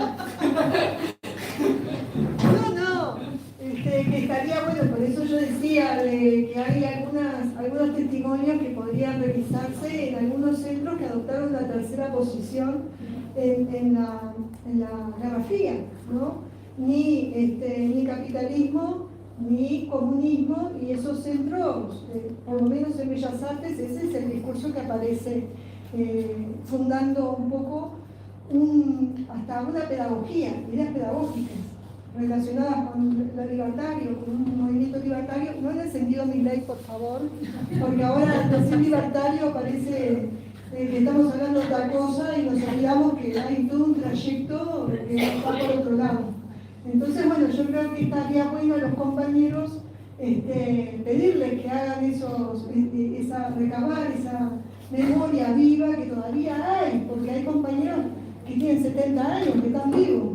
Que estaría bueno, por eso yo decía que hay algunos testimonios que podrían revisarse en algunos centros que adoptaron una tercera posición en la Guerra Fría, ¿no? Ni capitalismo ni comunismo, y esos centros, por lo menos en Bellas Artes, ese es el discurso que aparece fundando un poco hasta una pedagogía, ideas pedagógicas relacionadas con lo libertario, con un movimiento libertario, no en el sentido Milley, por favor, porque ahora decir libertario parece que estamos hablando de otra cosa y nos olvidamos que hay todo un trayecto que va por otro lado. Entonces, bueno, yo creo que estaría bueno a los compañeros pedirles que hagan recabar esa memoria viva que todavía hay, porque hay compañeros que tienen 70 años, que están vivos.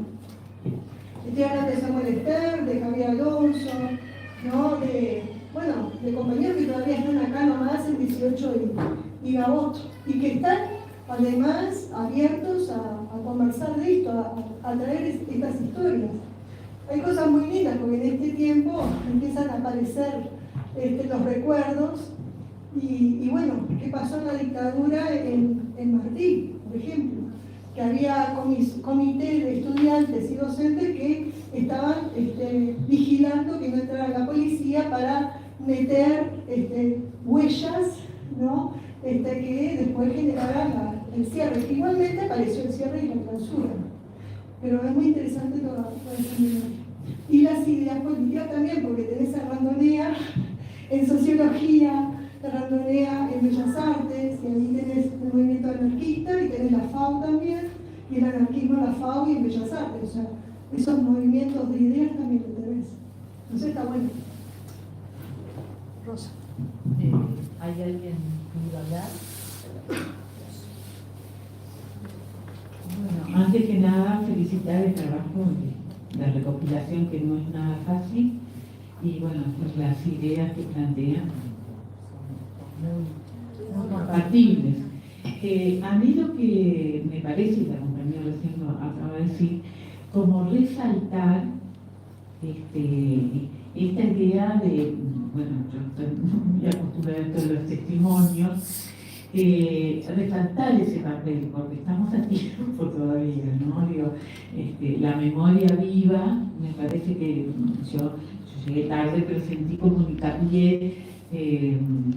Estoy hablando de Samuel Ester, de Javier Alonso, ¿no? de compañeros que todavía están acá nomás en 18 y Gaboto, y que están además abiertos a conversar de esto, a traer estas historias. Hay cosas muy lindas porque en este tiempo empiezan a aparecer los recuerdos y bueno, ¿qué pasó en la dictadura en Martí, por ejemplo? Que había comités de estudiantes y docentes que estaban vigilando que no entrara la policía para meter huellas, ¿no? Que después generaran el cierre. Igualmente apareció el cierre y la clausura. Pero es muy interesante toda esa memoria. Y las ideas políticas también, porque tenés a Randonea en sociología, Randonea en Bellas Artes, y ahí tenés el movimiento anarquista, y tenés la FAO también, y el anarquismo en la FAO y en Bellas Artes. O sea, esos movimientos de ideas también lo tenés. Entonces está bueno. Rosa. ¿Hay alguien que quiera hablar? Bueno, antes que nada, felicitar el trabajo de recopilación, que no es nada fácil, y bueno, pues las ideas que plantean muy compartibles. A mí lo que me parece, y la compañera recién lo acaba de decir, como resaltar esta idea de, bueno, yo estoy muy acostumbrada a todos los testimonios, resaltar ese papel, porque estamos a tiempo todavía, ¿no? Digo, la memoria viva, me parece que yo llegué tarde, pero sentí como un hincapié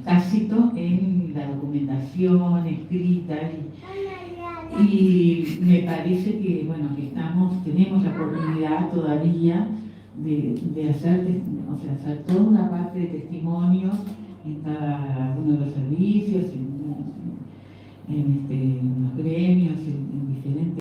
tácito en la documentación escrita y me parece que, bueno, que tenemos la oportunidad todavía de hacer toda una parte de testimonios en cada uno de los servicios, en los gremios, en diferentes